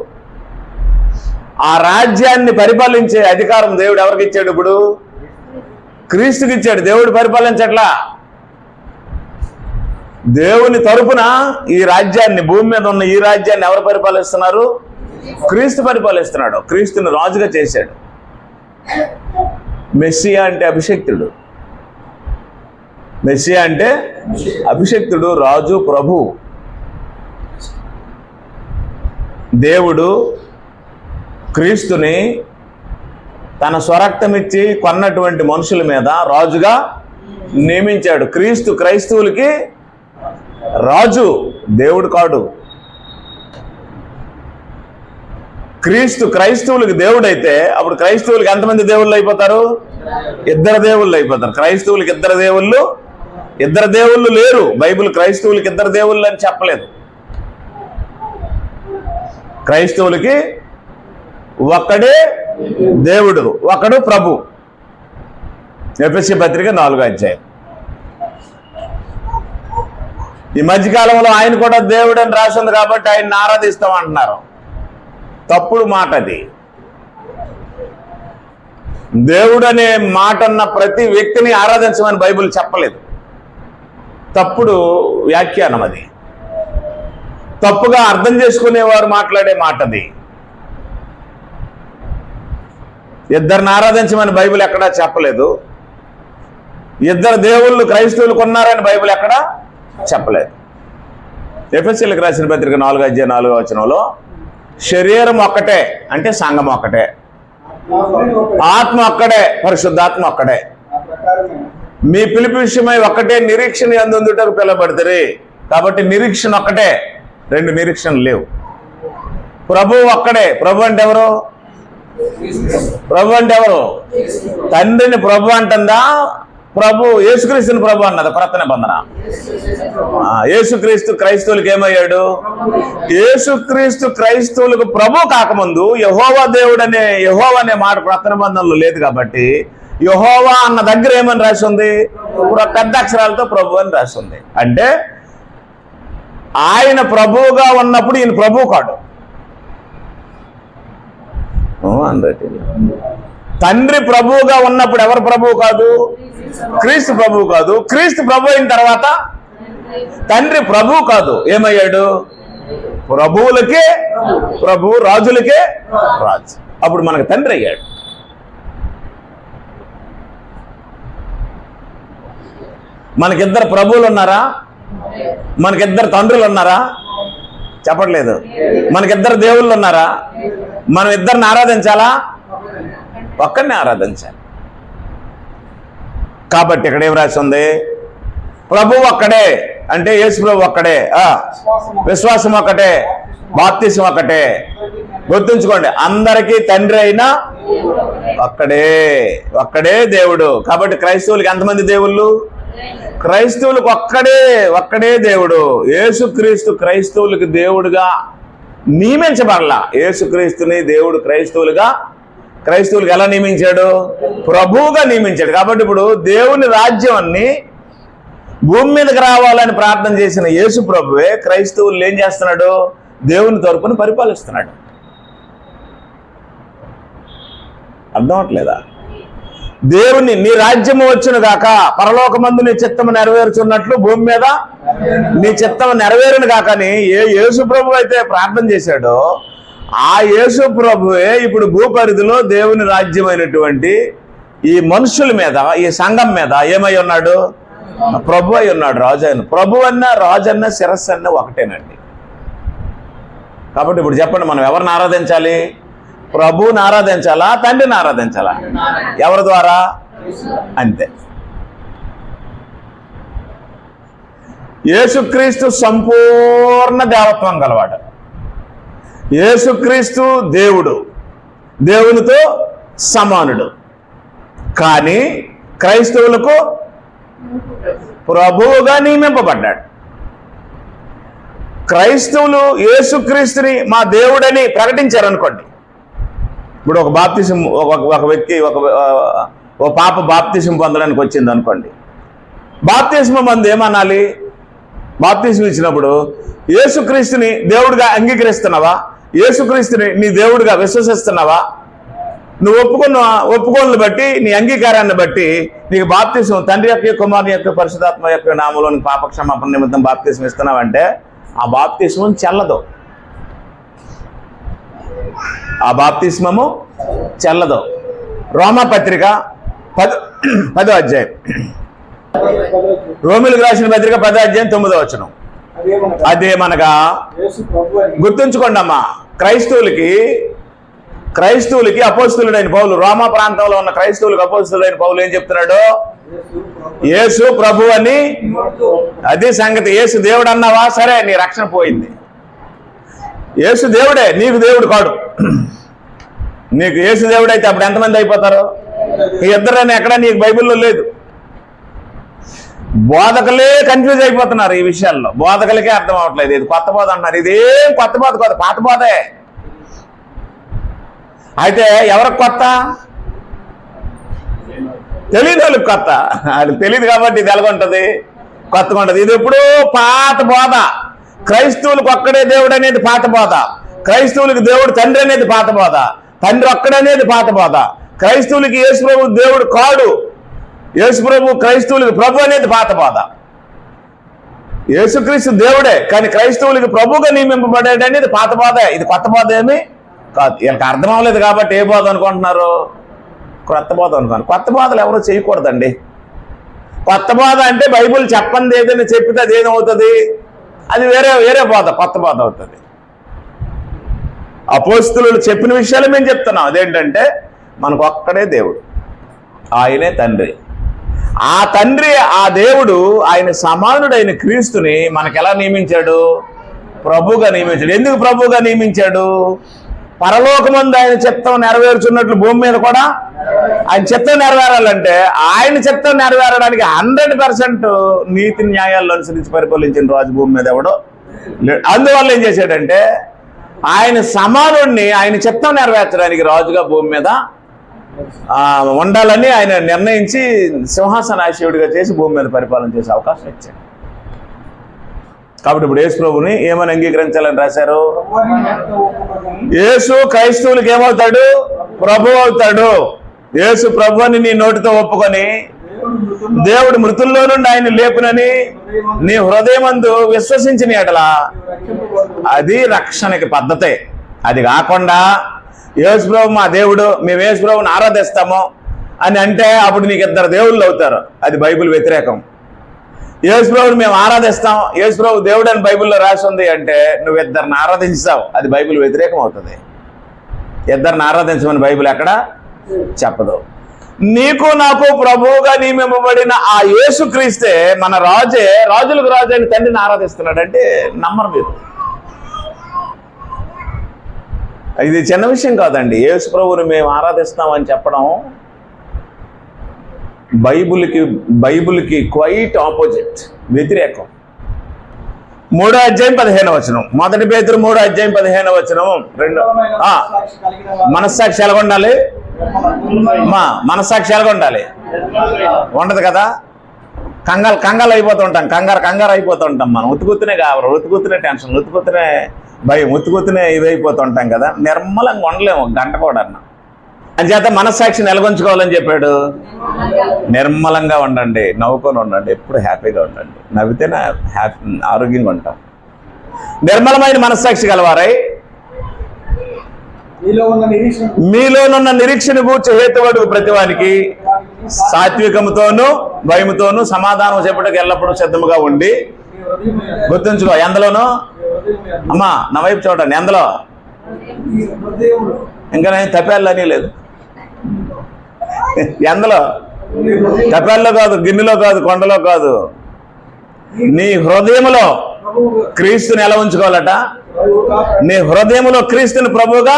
ఆ రాజ్యాన్ని పరిపాలించే అధికారం దేవుడు ఎవరికి ఇచ్చాడు? ఇప్పుడు క్రీస్తుకి ఇచ్చాడు. దేవుడు పరిపాలించట్లా. దేవుని తరపున ఈ రాజ్యాన్ని, భూమి మీద ఉన్న ఈ రాజ్యాన్ని ఎవరు పరిపాలిస్తున్నారు? క్రీస్తు పరిపాలిస్తున్నాడు. క్రీస్తుని రాజుగా చేశాడు. మెస్సియా అంటే అభిషక్తుడు. మెస్సియా అంటే అభిషక్తుడు, రాజు, ప్రభు. దేవుడు క్రీస్తుని తన స్వరక్తమిచ్చి కొన్నటువంటి మనుషుల మీద రాజుగా నియమించాడు. క్రీస్తు క్రైస్తవులకి రాజు, దేవుడు కాడు. క్రీస్తు క్రైస్తవులకి దేవుడైతే అప్పుడు క్రైస్తవులకి ఎంతమంది దేవుళ్ళు అయిపోతారు? ఇద్దరు దేవుళ్ళు అయిపోతారు. క్రైస్తవులకి ఇద్దరు దేవుళ్ళు లేరు. బైబిల్ క్రైస్తవులకి ఇద్దరు దేవుళ్ళు అని చెప్పలేదు. క్రైస్తవులకి ఒక్కడే దేవుడు, ఒకడు ప్రభు. ఎఫెసీ పత్రిక 4వ అధ్యాయం. ఈ మధ్యకాలంలో ఆయన కూడా దేవుడు అని రాసింది కాబట్టి ఆయన్ని ఆరాధిస్తాం అంటున్నారు. తప్పుడు మాట అది. దేవుడు అనే మాట అన్న ప్రతి వ్యక్తిని ఆరాధించమని బైబిల్ చెప్పలేదు. తప్పుడు వ్యాఖ్యానం అది. తప్పుగా అర్థం చేసుకునేవారు మాట్లాడే మాట అది. ఇద్దరిని ఆరాధించమని బైబిల్ ఎక్కడా చెప్పలేదు. ఇద్దరు దేవుళ్ళు క్రైస్తవులు కొన్నారని బైబిల్ ఎక్కడా చెప్పలేదు. ఎఫెసీయులకు రాసిన పత్రిక 4వ అధ్యాయం 4వ వచనంలో శరీరం ఒక్కటే అంటే సంఘం ఒక్కటే, ఆత్మ ఒక్కడే, పరిశుద్ధాత్మ ఒక్కడే, మీ పిలుపు విషయమై ఒక్కటే నిరీక్షణ యందుండుటకు పిలువబడతారు. కాబట్టి నిరీక్షణ ఒక్కటే, రెండు నిరీక్షణలు లేవు. ప్రభు ఒక్కడే. ప్రభు అంటే ఎవరు? తండ్రిని ప్రభు అంటుందా? ప్రభు యేసుక్రీస్తుని ప్రభు అన్నది కొత్త నిబంధన. యేసుక్రీస్తు క్రైస్తవులకు ఏమయ్యాడు? యేసుక్రీస్తు క్రైస్తవులకు ప్రభు కాకముందు యెహోవా దేవుడు అనే మాట కొత్త నిబంధనలో లేదు కాబట్టి యెహోవా అన్న దగ్గర ఏమని రాసి ఉంది? పెద్ద అక్షరాలతో ప్రభు అని రాసి ఉంది. అంటే ఆయన ప్రభువుగా ఉన్నప్పుడు ఈయన ప్రభువు కాడు. తండ్రి ప్రభువుగా ఉన్నప్పుడు ఎవరు ప్రభువు కాదు? క్రీస్తు ప్రభువు కాదు. క్రీస్తు ప్రభు అయిన తర్వాత తండ్రి ప్రభువు కాదు. ఏమయ్యాడు? ప్రభువులకే ప్రభు, రాజులకే రాజు. అప్పుడు మనకు తండ్రి అయ్యాడు. మనకిద్దరు ప్రభువులు ఉన్నారా? మనకిద్దరు తండ్రులు ఉన్నారా? చెప్పట్లేదు. మనకిద్దరు దేవుళ్ళు ఉన్నారా? మనం ఇద్దరిని ఆరాధించాలా? ఒక్కడిని ఆరాధించాలి. కాబట్టి ఇక్కడ ఏం రాసి ఉంది? ప్రభు ఒక్కడే అంటే యేసు ప్రభు ఒక్కడే, విశ్వాసం ఒక్కటే, బాప్తిసం ఒక్కటే. గుర్తుంచుకోండి, అందరికీ తండ్రి అయినా ఒక్కడే దేవుడు. కాబట్టి క్రైస్తవులకి ఎంతమంది దేవుళ్ళు? క్రైస్తవులకు ఒక్కడే దేవుడు. యేసుక్రీస్తు క్రైస్తవులకు దేవుడుగా నియమించబడలా. యేసుక్రీస్తుని దేవుడు క్రైస్తవులకు ఎలా నియమించాడు? ప్రభువుగా నియమించాడు. కాబట్టి ఇప్పుడు దేవుని రాజ్యాన్ని భూమి మీదకి రావాలని ప్రార్థన చేసిన యేసు ప్రభువే క్రైస్తవులు ఏం చేస్తున్నాడు? దేవుని తరపున పరిపాలిస్తున్నాడు. అర్థం అవట్లేదా? దేవుని నీ రాజ్యము వచ్చును గాక, పరలోకమందు నీ చిత్తము నెరవేర్చున్నట్లు భూమి మీద నీ చిత్తము నెరవేరును గాకని యేసు ప్రభు అయితే ప్రార్థన చేశాడో ఆ యేసు ప్రభువే ఇప్పుడు భూపరిధిలో దేవుని రాజ్యమైనటువంటి ఈ మనుషుల మీద, ఈ సంఘం మీద ఏమై ఉన్నాడు? ప్రభు అయి ఉన్నాడు, రాజు అయిన. ప్రభు అన్న రాజు అన్న శిరస్సు అన్న ఒకటేనండి. కాబట్టి ఇప్పుడు చెప్పండి, మనం ఎవరిని ఆరాధించాలి? ప్రభువుని ఆరాధించాలా? తండ్రిని ఆరాధించాలా? ఎవరి ద్వారా? అంతే. యేసుక్రీస్తు సంపూర్ణ దేవత్వం గలవాడు. యేసుక్రీస్తు దేవుడు, దేవునితో సమానుడు. కానీ క్రైస్తవులకు ప్రభువుగా నియమింపబడ్డాడు. క్రైస్తవులు యేసుక్రీస్తుని మా దేవుడని ప్రకటించారనుకోండి. ఇప్పుడు ఒక బాప్తిసం, ఒక వ్యక్తి, ఒక పాప బాప్తిసం పొందడానికి వచ్చింది అనుకోండి. బాప్తిసం మంది ఏమనాలి? బాప్తిసం ఇచ్చినప్పుడు యేసుక్రీస్తుని దేవుడిగా అంగీకరిస్తున్నావా? యేసుక్రీస్తుని నీ దేవుడిగా విశ్వసిస్తున్నావా? నువ్వు ఒప్పుకోలను బట్టి, నీ అంగీకారాన్ని బట్టి నీకు బాప్తిసం, తండ్రి యొక్క, కుమారుని యొక్క, పరిశుద్ధాత్మ యొక్క నామంలో పాపక్షమాపణ నిమిత్తం బాప్తిసం ఇస్తున్నావంటే ఆ బాప్తిస్మం చెల్లదు. ఆ బాప్తిస్మము చెల్లదు. రోమా పత్రిక 10వ అధ్యాయం, రోమిలకు రాసిన పత్రిక 10వ అధ్యాయం 9వ వచనం. అదేమనగా, గుర్తుంచుకోండి అమ్మా, క్రైస్తవులకి అపోస్తలుడైన పౌలు, రోమా ప్రాంతంలో ఉన్న క్రైస్తవులకు అపోస్తలుడైన పౌలు ఏం చెప్తున్నాడు? యేసు ప్రభు అని. అది సంగతి. యేసు దేవుడు అన్నావా, సరే, నీ రక్షణ పోయింది. యేసు దేవుడే, నీకు దేవుడు కాడు. నీకు యేసు దేవుడైతే అప్పుడు ఎంతమంది అయిపోతారు? ఇద్దరని ఎక్కడ నీకు బైబిల్లో లేదు. బోధకులే కన్ఫ్యూజ్ అయిపోతున్నారు ఈ విషయాల్లో. బోధకులకే అర్థం అవ్వట్లేదు. ఇది కొత్త బోధ అంటున్నారు. ఇదేం కొత్త బోధ కాదు, పాత బోధే. అయితే ఎవరికి కొత్త? తెలియదు వాళ్ళకి కొత్త. అది తెలియదు కాబట్టి ఇది ఎలాగుంటుంది? కొత్తగా ఉంటుంది. ఇది ఎప్పుడూ పాత బోధ. క్రైస్తవులకు ఒక్కడే దేవుడు అనేది పాత బోధ. క్రైస్తవులకు దేవుడు తండ్రి అనేది పాత బోధ. తండ్రి ఒక్కడనేది పాత బోధ. క్రైస్తవులకి యేసు ప్రభు దేవుడు కాడు, యేసు ప్రభు క్రైస్తవులకి ప్రభు అనేది పాత బోధ. యేసుక్రీస్తు దేవుడే, కానీ క్రైస్తవులకి ప్రభుగా నియమింపబడేది అనేది పాత బోధ. ఇది కొత్త బోధ ఏమి కాదు. వీళ్ళకి అర్థం అవ్వలేదు కాబట్టి ఏ బోధ అనుకుంటున్నారు? కొత్త బోధ అనుకోండి. కొత్త బోధలు ఎవరు చేయకూడదండి. కొత్త బోధ అంటే బైబుల్ చెప్పండి ఏదైనా చెప్పితే అది ఏమవుతుంది? అది వేరే బోధ, కొత్త బోధ అవుతుంది. అపోస్తలులు చెప్పిన విషయాలు మేము చెప్తున్నాం. అదేంటంటే మనకు ఒక్కడే దేవుడు, ఆయనే తండ్రి. ఆ తండ్రి, ఆ దేవుడు, ఆయన సమానుడైన క్రీస్తుని మనకు ఎలా నియమించాడు? ప్రభుగా నియమించాడు. ఎందుకు ప్రభుగా నియమించాడు? పరలోకమందు ఆయన చిత్తం నెరవేర్చున్నట్లు భూమి మీద కూడా ఆయన చిత్తం నెరవేరాలంటే ఆయన చిత్తం నెరవేరడానికి 100% నీతి న్యాయాల్లో అనుసరించి పరిపాలించిన రాజు భూమి మీద ఎవడో లేడు. అందువల్ల ఏం చేశాడంటే ఆయన సమానుడిని ఆయన చిత్తం నెరవేర్చడానికి రాజుగా భూమి మీద ఉండాలని ఆయన నిర్ణయించి సింహాసనాశీవుడిగా చేసి భూమి మీద పరిపాలన చేసే అవకాశం ఇచ్చాడు. కాబట్టి ఇప్పుడు యేసు ప్రభుని ఏమని అంగీకరించాలని రాశారు? యేసు క్రైస్తవులకు ఏమవుతాడు? ప్రభు అవుతాడు. యేసు ప్రభు అని నీ నోటితో ఒప్పుకొని దేవుడు మృతుల్లో నుండి ఆయన లేపునని నీ హృదయమందు విశ్వసించిన ఎడల అది రక్షణకి పద్ధతే. అది కాకుండా యేసు ప్రభు మా దేవుడు, మేము యేసు ప్రభుని ఆరాధిస్తాము అని అంటే అప్పుడు నీకు 2 దేవుళ్ళు అవుతారు. అది బైబిల్ వ్యతిరేకం. యేసు ప్రభుని మేము ఆరాధిస్తాం, యేసు ప్రభు దేవుడు అని బైబిల్లో రాసి ఉంది అంటే నువ్వు 2 ఆరాధించావు, అది బైబిల్ వ్యతిరేకం అవుతుంది. 2 ఆరాధించమని బైబిల్ ఎక్కడ చెప్పదు. నీకు నాకు ప్రభువుగా నియమింపబడిన ఆ యేసు క్రీస్తే మన రాజే, రాజులకు రాజు అని తండ్రిని ఆరాధిస్తున్నాడంటే నమ్మరు మీరు. ఇది చిన్న విషయం కాదండి. యేసు ప్రభువుని మేము ఆరాధిస్తామని చెప్పడం బైబిల్కి క్వైట్ ఆపోజిట్, వ్యతిరేకం. 3వ అధ్యాయం 15వ వచనం, 1 పేతురు 3వ అధ్యాయం 15వ వచనం. మనస్సాక్షి ఎలాగ ఉండాలి? మనస్సాక్షి ఎలాగ ఉండాలి? ఉండదు కదా. కంగారు అయిపోతూ ఉంటాం మనం. ఉత్తుకుత్తునే కావాలి, ఉత్తుకుత్తునే టెన్షన్, ఉత్తుకుత్తునే భయం, ఉత్తుకుత్తునే ఇదైపోతూ ఉంటాం కదా. నిర్మలంగా ఉండలేము గంట కూడా. అంచేత మనస్సాక్షిని ఎలాగొంచుకోవాలని చెప్పాడు? నిర్మలంగా ఉండండి, నవ్వుకొని ఉండండి, ఎప్పుడు హ్యాపీగా ఉండండి. నవ్వితేనే ఆరోగ్యంగా ఉంటాం. నిర్మలమైన మనస్సాక్షి గలవారై మీలోనున్న నిరీక్షణ గూర్చి హేతువడు ప్రతివానికి సాత్వికముతోనూ భయముతోనూ సమాధానం చెప్పటకు ఎల్లప్పుడూ సిద్ధముగా ఉండి. గుర్తుంచుకో, ఎందులోనూ అమ్మా నా వైపు చూడండి, ఎందులో ఇంకా నేను తప్పేళ్ళని లేదు. ఎందులో? తప్పేళ్ళలో కాదు, గిన్నెలో కాదు, కొండలో కాదు. నీ హృదయములో క్రీస్తుని ఎలా ఉంచుకోవాలట? నీ హృదయములో క్రీస్తుని ప్రభువుగా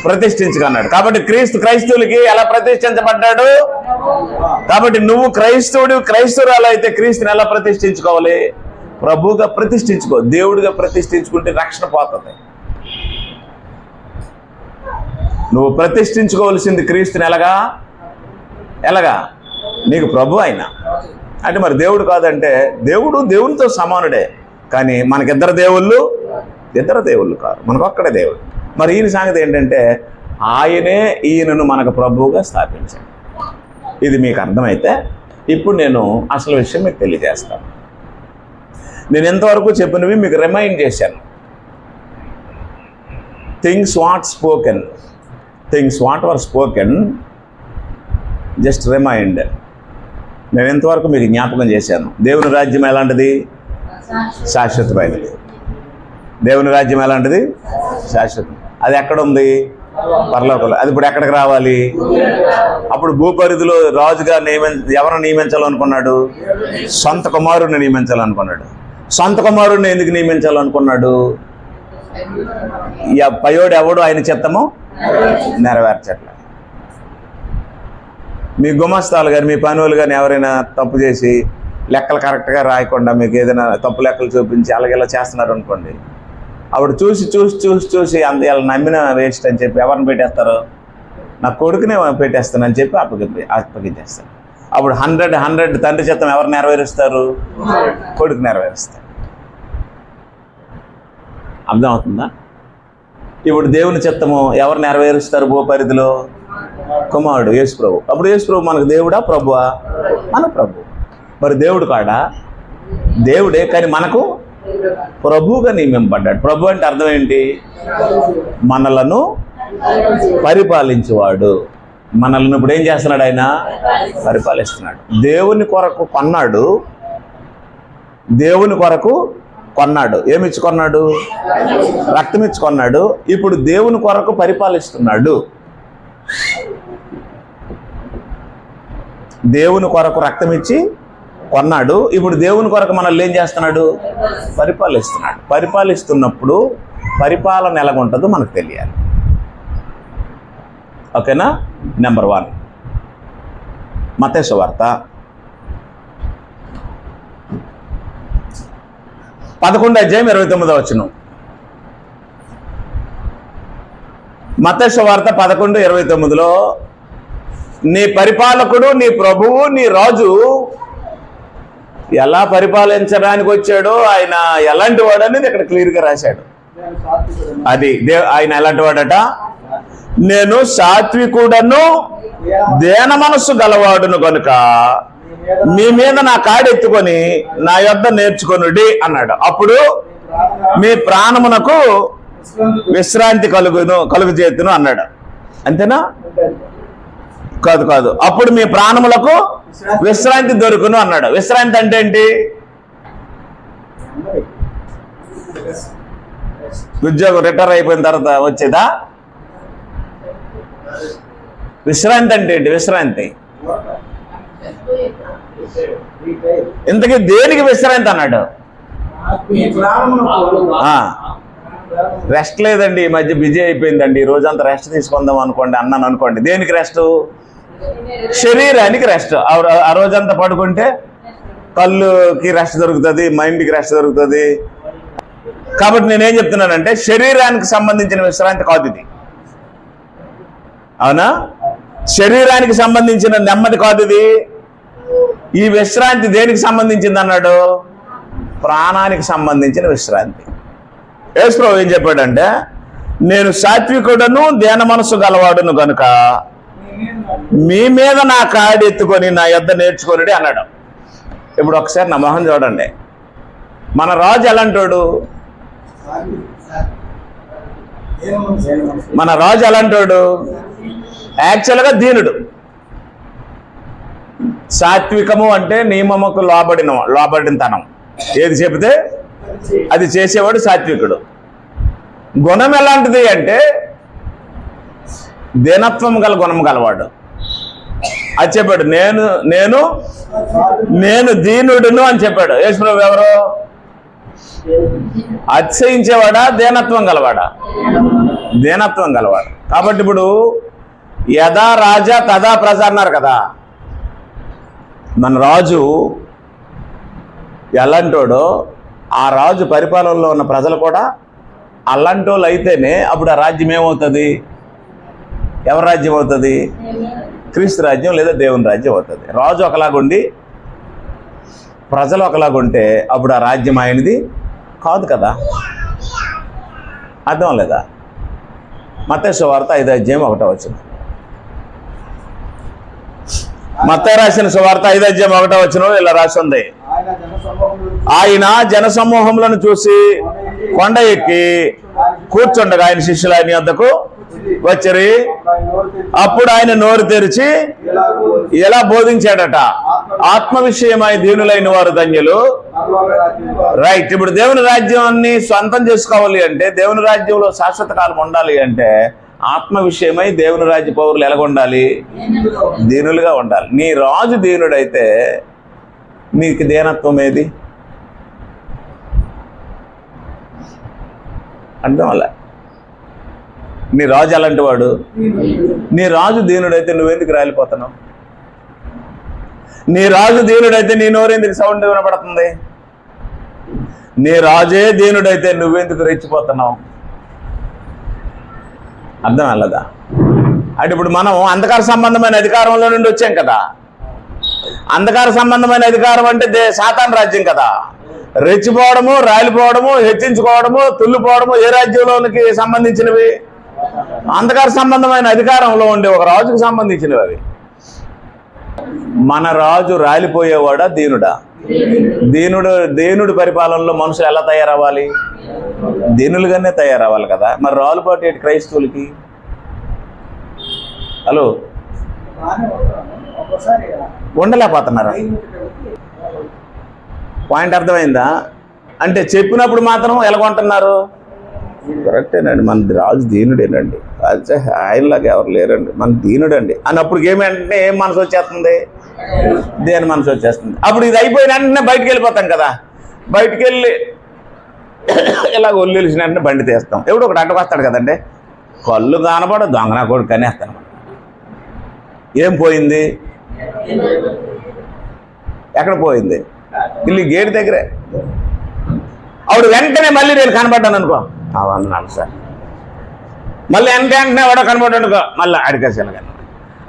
ప్రతిష్ఠించుకున్నాడు. కాబట్టి క్రైస్తవులకి ఎలా ప్రతిష్ఠించబడ్డాడు? కాబట్టి నువ్వు క్రైస్తవురాలు అయితే క్రీస్తుని ఎలా ప్రతిష్ఠించుకోవాలి? ప్రభువుగా ప్రతిష్ఠించుకో. దేవుడిగా ప్రతిష్ఠించుకుంటే రక్షణ పోతుంది. నువ్వు ప్రతిష్ఠించుకోవాల్సింది క్రీస్తుని ఎలాగా? నీకు ప్రభు అయినా అంటే మరి దేవుడు కాదంటే దేవునితో సమానుడే. కానీ మనకి 2 దేవుళ్ళు కాదు, మనకు ఒక్కడే దేవుడు. మరి ఈయన సంగతి ఏంటంటే ఆయనే ఈయనను మనకు ప్రభువుగా స్థాపించాడు. ఇది మీకు అర్థమైతే ఇప్పుడు నేను అసలు విషయం మీకు తెలియజేస్తాను. నేను ఎంతవరకు చెప్పినవి మీకు రిమైండ్ చేశాను. Things what were spoken just remind. నేను ఎంతవరకు మీకు జ్ఞాపకం చేశాను. దేవుని రాజ్యం ఎలాంటిది? శాశ్వతమైనది. దేవుని రాజ్యం ఎలాంటిది? శాశ్వతం. అది ఎక్కడుంది? పరలోకంలో. అది ఇప్పుడు ఎక్కడికి రావాలి? అప్పుడు భూపరిధిలో రాజుగా ఎవరు నియమించాలనుకున్నాడు? సొంత కుమారుడిని నియమించాలనుకున్నాడు. సొంత కుమారుడిని ఎందుకు నియమించాలనుకున్నాడు? పయోడు ఎవడు ఆయన చిత్తము నెరవేర్చట్లే. మీ గుమస్తాలు కానీ మీ పనులు కానీ ఎవరైనా తప్పు చేసి లెక్కలు కరెక్ట్గా రాయకుండా మీకు ఏదైనా తప్పు లెక్కలు చూపించి అలాగేలా చేస్తున్నారు అనుకోండి, అప్పుడు చూసి ఇలా నమ్మిన వేస్ట్ అని చెప్పి ఎవరిని పెట్టేస్తారు? నా కొడుకునే పెట్టేస్తానని చెప్పి అప్పగించేస్తారు. అప్పుడు 100 తండ్రి చిత్తం ఎవరు నెరవేరుస్తారు? కొడుకు నెరవేరుస్తారు. అర్థమవుతుందా? ఇప్పుడు దేవుని చిత్తము ఎవరు నెరవేరుస్తారు భూపరిధిలో? కుమారుడు యేసుప్రభు. అప్పుడు యేసుప్రభు మనకు దేవుడా ప్రభువా? మన ప్రభు. మరి దేవుడు కాడా? దేవుడే, కానీ మనకు ప్రభువుగా నియమింపబడ్డాడు. ప్రభు అంటే అర్థం ఏంటి? మనలను పరిపాలించేవాడు. మనల్ని ఇప్పుడు ఏం చేస్తున్నాడు? ఆయన పరిపాలిస్తున్నాడు. దేవుని కొరకు కొన్నాడు. దేవుని కొరకు కొన్నాడు. ఏమిచ్చి కొన్నాడు? రక్తం ఇచ్చి కొన్నాడు. ఇప్పుడు దేవుని కొరకు పరిపాలిస్తున్నాడు. దేవుని కొరకు రక్తం ఇచ్చి కొన్నాడు. ఇప్పుడు దేవుని కొరకు మనల్ని ఏం చేస్తున్నాడు? పరిపాలిస్తున్నాడు. పరిపాలిస్తున్నప్పుడు పరిపాలన ఎలాగుంటుందో మనకు తెలియాలి. ఓకేనా? నెంబర్ 1 మత్తయి సువార్త 11:29. మత్తయి సువార్త 11:29లో నీ పరిపాలకుడు, నీ ప్రభువు, నీ రాజు ఎలా పరిపాలించడానికి వచ్చాడో, ఆయన ఎలాంటి వాడు అనేది ఇక్కడ క్లియర్గా రాశాడు. అది ఆయన ఎలాంటి వాడట? నేను సాత్వికుడను దేన మనస్సు గలవాడును కనుక మీ మీద నా కాడెత్తుకొని నా యొద్ద నేర్చుకొనుడి అన్నాడు. అప్పుడు మీ ప్రాణమునకు విశ్రాంతి కలుగుచేతును అన్నాడు. అంతేనా? కాదు. అప్పుడు మీ ప్రాణములకు విశ్రాంతి దొరుకును అన్నాడు. విశ్రాంతి అంటే ఏంటి? ఉద్యోగం రిటైర్ అయిపోయిన తర్వాత వచ్చేదా? విశ్రాంతి అంటే ఏంటి? విశ్రాంతి ఇంతకీ దేనికి విశ్రాంతి అన్నాడు? రెస్ట్ లేదండి, ఈ మధ్య బిజీ అయిపోయిందండి, ఈ రోజంతా రెస్ట్ తీసుకుందాం అనుకోండి అన్నాను అనుకోండి. దేనికి రెస్ట్? శరీరానికి రెస్ట్. ఆ రోజంతా పడుకుంటే కళ్ళుకి రెస్ట్ దొరుకుతుంది, మైండ్కి రెస్ట్ దొరుకుతుంది. కాబట్టి నేనేం చెప్తున్నానంటే శరీరానికి సంబంధించిన విశ్రాంతి కాదు ఇది. అవునా? శరీరానికి సంబంధించిన నెమ్మది కాదు ఇది. ఈ విశ్రాంతి దేనికి సంబంధించింది అన్నాడు? ప్రాణానికి సంబంధించిన విశ్రాంతి. యేసుప్రభు ఏం చెప్పాడంటే నేను సాత్వికుడను దేన మనసు గలవాడును కనుక మీ మీద నా కాడి ఎత్తుకొని నా యొద్ద నేర్చుకొనుడి అన్నాడు. ఇప్పుడు ఒకసారి నా మొహం చూడండి. మన రాజు ఎలాంటోడు? మన రాజు ఎలాంటోడు? యాక్చువల్గా దీనుడు. సాత్వికము అంటే నియమముకు లోబడినతనం. ఏది చెబితే అది చేసేవాడు సాత్వికుడు. గుణం ఎలాంటిది అంటే దీనత్వం గల గుణం గలవాడు. అది చెప్పాడు. నేను దీనుడును అని చెప్పాడు యేసుప్రభు. ఎవరు? అతిశయించేవాడా? దీనత్వం గలవాడా? దీనత్వం గలవాడు. కాబట్టి ఇప్పుడు యథా రాజా తదా ప్రజ అన్నారు కదా. మన రాజు ఎలాంటోడో ఆ రాజు పరిపాలనలో ఉన్న ప్రజలు కూడా అలాంటి వాళ్ళు అయితేనే అప్పుడు ఆ రాజ్యం ఏమవుతుంది? ఎవరి రాజ్యం అవుతుంది? క్రీస్తు రాజ్యం లేదా దేవుని రాజ్యం అవుతుంది. రాజు ఒకలాగుండి ప్రజలు ఒకలాగుంటే అప్పుడు ఆ రాజ్యం ఆయనది కాదు కదా. అర్థం లేదా? మత్తయి సువార్త 5:1. మత్తయి రాసిన సువార్త 5:1 ఇలా రాసి ఉంది. ఆయన జనసమూహములను చూసి కొండ ఎక్కి కూర్చుండగా ఆయన శిష్యులు ఆయన వద్దకు వచ్చరి. అప్పుడు ఆయన నోరు తెరిచి ఎలా బోధించాడట, ఆత్మ విషయమై దీనులైన వారు ధన్యులు. రైట్. ఇప్పుడు దేవుని రాజ్యాన్ని సొంతం చేసుకోవాలి అంటే, దేవుని రాజ్యంలో శాశ్వత కాలం ఉండాలి అంటే, ఆత్మ విషయమై దేవుని రాజ్య పౌరులు ఎలాగ ఉండాలి? దీనులుగా ఉండాలి. నీ రాజు దీనుడైతే నీకు దీనత్వం ఏది? అర్థం అలా. నీ రాజు అలాంటి వాడు. నీ రాజు దీనుడైతే నువ్వెందుకు రాలిపోతున్నావు? నీ రాజు దీనుడైతే నీ నోరెందుకు సౌండ్ వినపడుతుంది? నీ రాజే దీనుడైతే నువ్వెందుకు రెచ్చిపోతున్నావు? అర్థం అల్లదా? అంటే ఇప్పుడు మనం అంధకార సంబంధమైన అధికారంలో నుండి వచ్చాం కదా. అంధకార సంబంధమైన అధికారం అంటే సాతాను రాజ్యం కదా. రెచ్చిపోవడము, రాలిపోవడము, హెచ్చించుకోవడము, తుల్లిపోవడము ఏ రాజ్యంలోనికి సంబంధించినవి? అంధకార సంబంధమైన అధికారంలో ఉండే ఒక రాజుకు సంబంధించినవి అవి. మన రాజు రాలిపోయేవాడా దీనుడా? దీనుడి పరిపాలనలో మనుషులు ఎలా తయారవ్వాలి? దీనులుగానే తయారవ్వాలి కదా. మరి రాలుపాటు ఏంటి క్రైస్తవులకి? హలో, ఉండలేకపోతున్నారా? పాయింట్ అర్థమైందా? అంటే చెప్పినప్పుడు మాత్రం ఎలాగొంటున్నారు? కరెక్టేనండి, మన రాజు దీనుడేనండి, అదే ఆయనలాగా ఎవరు లేరండి, మన దీనుడండి అన్నప్పుడు ఏమంటే ఏం మనసు వచ్చేస్తుంది? దేని మనసు వచ్చేస్తుంది. అప్పుడు ఇది అయిపోయిన వెంటనే బయటికి వెళ్ళిపోతాం కదా. బయటికి వెళ్ళి ఇలాగ ఒళ్ళిలిసిన వెంటనే బండి తీస్తాం. ఎవడు ఒకటి అడ్డకొస్తాడు కదండి, కళ్ళు కానపడ దొంగనా కొడుకు కనేస్తాను. ఏం పోయింది? ఎక్కడ పోయింది? ఇల్లు గేట్ దగ్గరే. ఆవిడ వెంటనే మళ్ళీ నేను కనపడ్డాను అనుకో, అన్నాను సార్, మళ్ళీ వెంటనే వాడు కనపడ్డాను అనుకో, మళ్ళీ అడిగేసాను.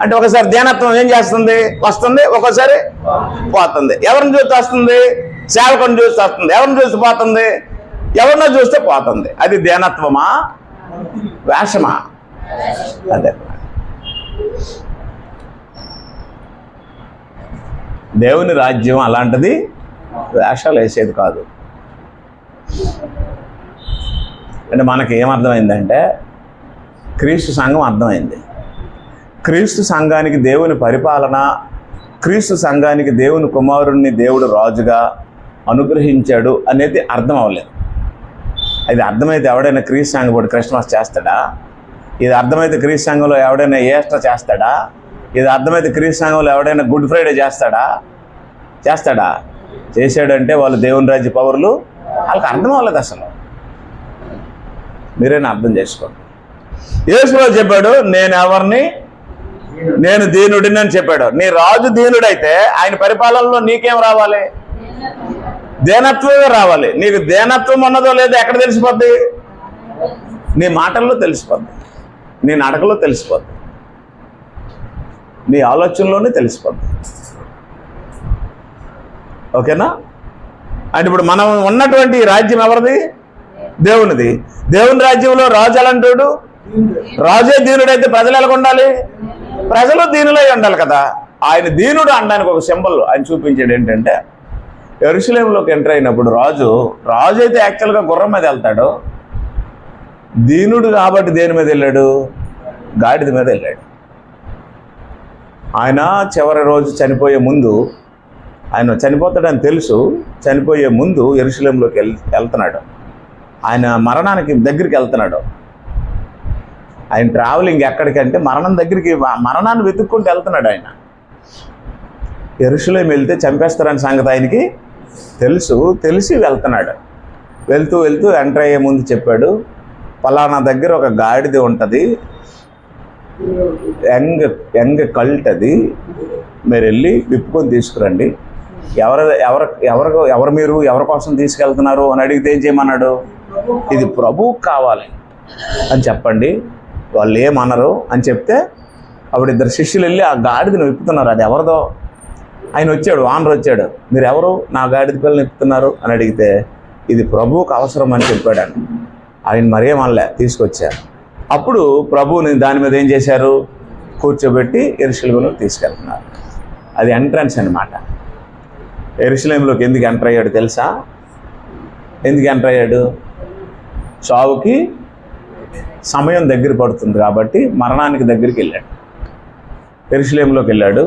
అంటే ఒకసారి ధ్యానత్వం ఏం చేస్తుంది? వస్తుంది, ఒక్కోసారి పోతుంది. ఎవరిని చూస్తే వస్తుంది? సేవకుని చూస్తే వస్తుంది. ఎవరిని చూస్తే పోతుంది? ఎవరినో చూస్తే పోతుంది. అది ధ్యానత్వమా, వేషమా? అదే. దేవుని రాజ్యం అలాంటిది, వేషాలు వేసేది కాదు. అంటే మనకి ఏమర్థమైందంటే, క్రీస్తు సంఘం అర్థమైంది. క్రీస్తు సంఘానికి దేవుని పరిపాలన, క్రీస్తు సంఘానికి దేవుని కుమారుణ్ణి దేవుడు రాజుగా అనుగ్రహించాడు అనేది అర్థం అవ్వలేదు. ఇది అర్థమైతే ఎవడైనా క్రీస్తు సంఘం క్రిస్మస్ చేస్తాడా? ఇది అర్థమైతే క్రీస్తు సంఘంలో ఎవడైనా ఈస్టర్ చేస్తాడా? ఇది అర్థమైతే క్రీస్తు సంఘంలో ఎవడైనా గుడ్ ఫ్రైడే చేస్తాడా? చేశాడంటే వాళ్ళు దేవుని రాజ్య పౌరులు. వాళ్ళకి అర్థం అవ్వలేదు అసలు. మీరైనా అర్థం చేసుకోండి. యేసు చెప్పాడు, నేను దీనుడిని అని చెప్పాడు. నీ రాజు దీనుడైతే ఆయన పరిపాలనలో నీకేం రావాలి? దేనత్వమే రావాలి. నీకు దేనత్వం ఉన్నదో లేదో ఎక్కడ తెలిసిపోద్ది? నీ మాటల్లో తెలిసిపోద్ది, నీ నడకలో తెలిసిపోద్ది, నీ ఆలోచనలోనే తెలిసిపోద్ది. ఓకేనా? అంటే ఇప్పుడు మనం ఉన్నటువంటి రాజ్యం ఎవరిది? దేవునిది. దేవుని రాజ్యంలో రాజు ఎలాంటోడు? రాజే దీనుడైతే ప్రజలు ఎలాగ ఉండాలి? ప్రజలు దీనులై ఉండాలి కదా. ఆయన దీనుడు అనడానికి ఒక సింబల్ ఆయన చూపించాడు. ఏంటంటే, యెరూషలేములోకి ఎంటర్ అయినప్పుడు రాజు అయితే యాక్చువల్గా గుర్రం మీద వెళ్తాడు. దీనుడు కాబట్టి దేని మీద వెళ్ళాడు? గాడిద మీద వెళ్ళాడు. ఆయన చివరి రోజు చనిపోయే ముందు, ఆయన చనిపోతాడని తెలుసు, చనిపోయే ముందు యెరూషలేములోకి వెళ్తున్నాడు. ఆయన మరణానికి దగ్గరికి వెళ్తున్నాడు. ఆయన ట్రావెలింగ్ ఎక్కడికంటే మరణం దగ్గరికి, మరణాన్ని వెతుక్కుంటూ వెళ్తున్నాడు. ఆయన యెరూషలేము వెళ్తే చంపేస్తారని సంగతి ఆయనకి తెలిసి వెళ్తున్నాడు. వెళ్తూ ఎంటర్ అయ్యే ముందు చెప్పాడు, పలానా దగ్గర ఒక గాడిద ఉంటుంది, యంగ్ కల్ట్ అది, మీరు వెళ్ళి విప్పుకొని తీసుకురండి. ఎవరు మీరు ఎవరి కోసం తీసుకెళ్తున్నారు అని అడిగితే ఏం చేయమన్నాడు? ఇది ప్రభువు కావాలి అని చెప్పండి. వాళ్ళు ఏమన్నారు అని చెప్తే, అప్పుడు ఇద్దరు శిష్యులు వెళ్ళి ఆ గాడిదను విప్పుతున్నారు. అది ఎవరిదో? ఆయన వచ్చాడు, ఆనర్ వచ్చాడు, మీరు ఎవరు నా గాడిద పిల్లని విప్పుతున్నారు అని అడిగితే, ఇది ప్రభువుకు అవసరం అని చెప్పాడు. ఆయన మరేమనలే, తీసుకొచ్చారు. అప్పుడు ప్రభువుని దాని మీద ఏం చేశారు? కూర్చోబెట్టి యెరూషలేములో తీసుకెళ్తున్నారు. అది ఎంట్రన్స్ అన్నమాట. యెరూషలేములోకి ఎందుకు ఎంటర్ అయ్యాడు తెలుసా? ఎందుకు ఎంటర్ అయ్యాడు? చావుకి సమయం దగ్గర పడుతుంది కాబట్టి మరణానికి దగ్గరికి వెళ్ళాడు. యెరూషలేములోకి వెళ్ళాడు.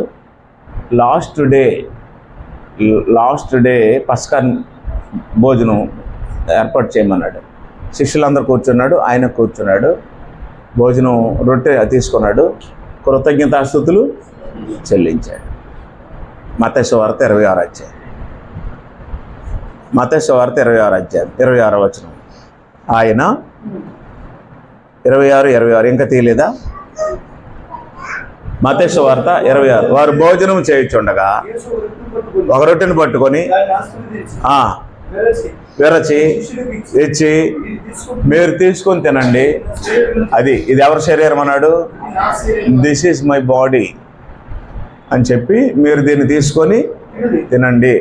లాస్ట్ డే పస్కా భోజనం ఏర్పాటు చేయమన్నాడు. శిష్యులందరూ కూర్చున్నాడు, ఆయన కూర్చున్నాడు. భోజనం రొట్టె తీసుకున్నాడు, కృతజ్ఞతాస్తుతులు చెల్లించాడు. మత్తయి సువార్త 26వ అధ్యాయం. మత్తయి సువార్త 26వ అధ్యాయం 26వ వచనం. ఆయన 26 ఇంకా తీయలేదా? మత్తయి సువార్త 26. వారు భోజనం చేయుచుండగా ఒక రొట్టెను పట్టుకొని విరచి ఇచ్చి, మీరు తీసుకొని తినండి, ఇది ఎవరి శరీరం అన్నాడు? దిస్ ఈజ్ మై బాడీ అని చెప్పి, మీరు దీన్ని తీసుకొని తినండి.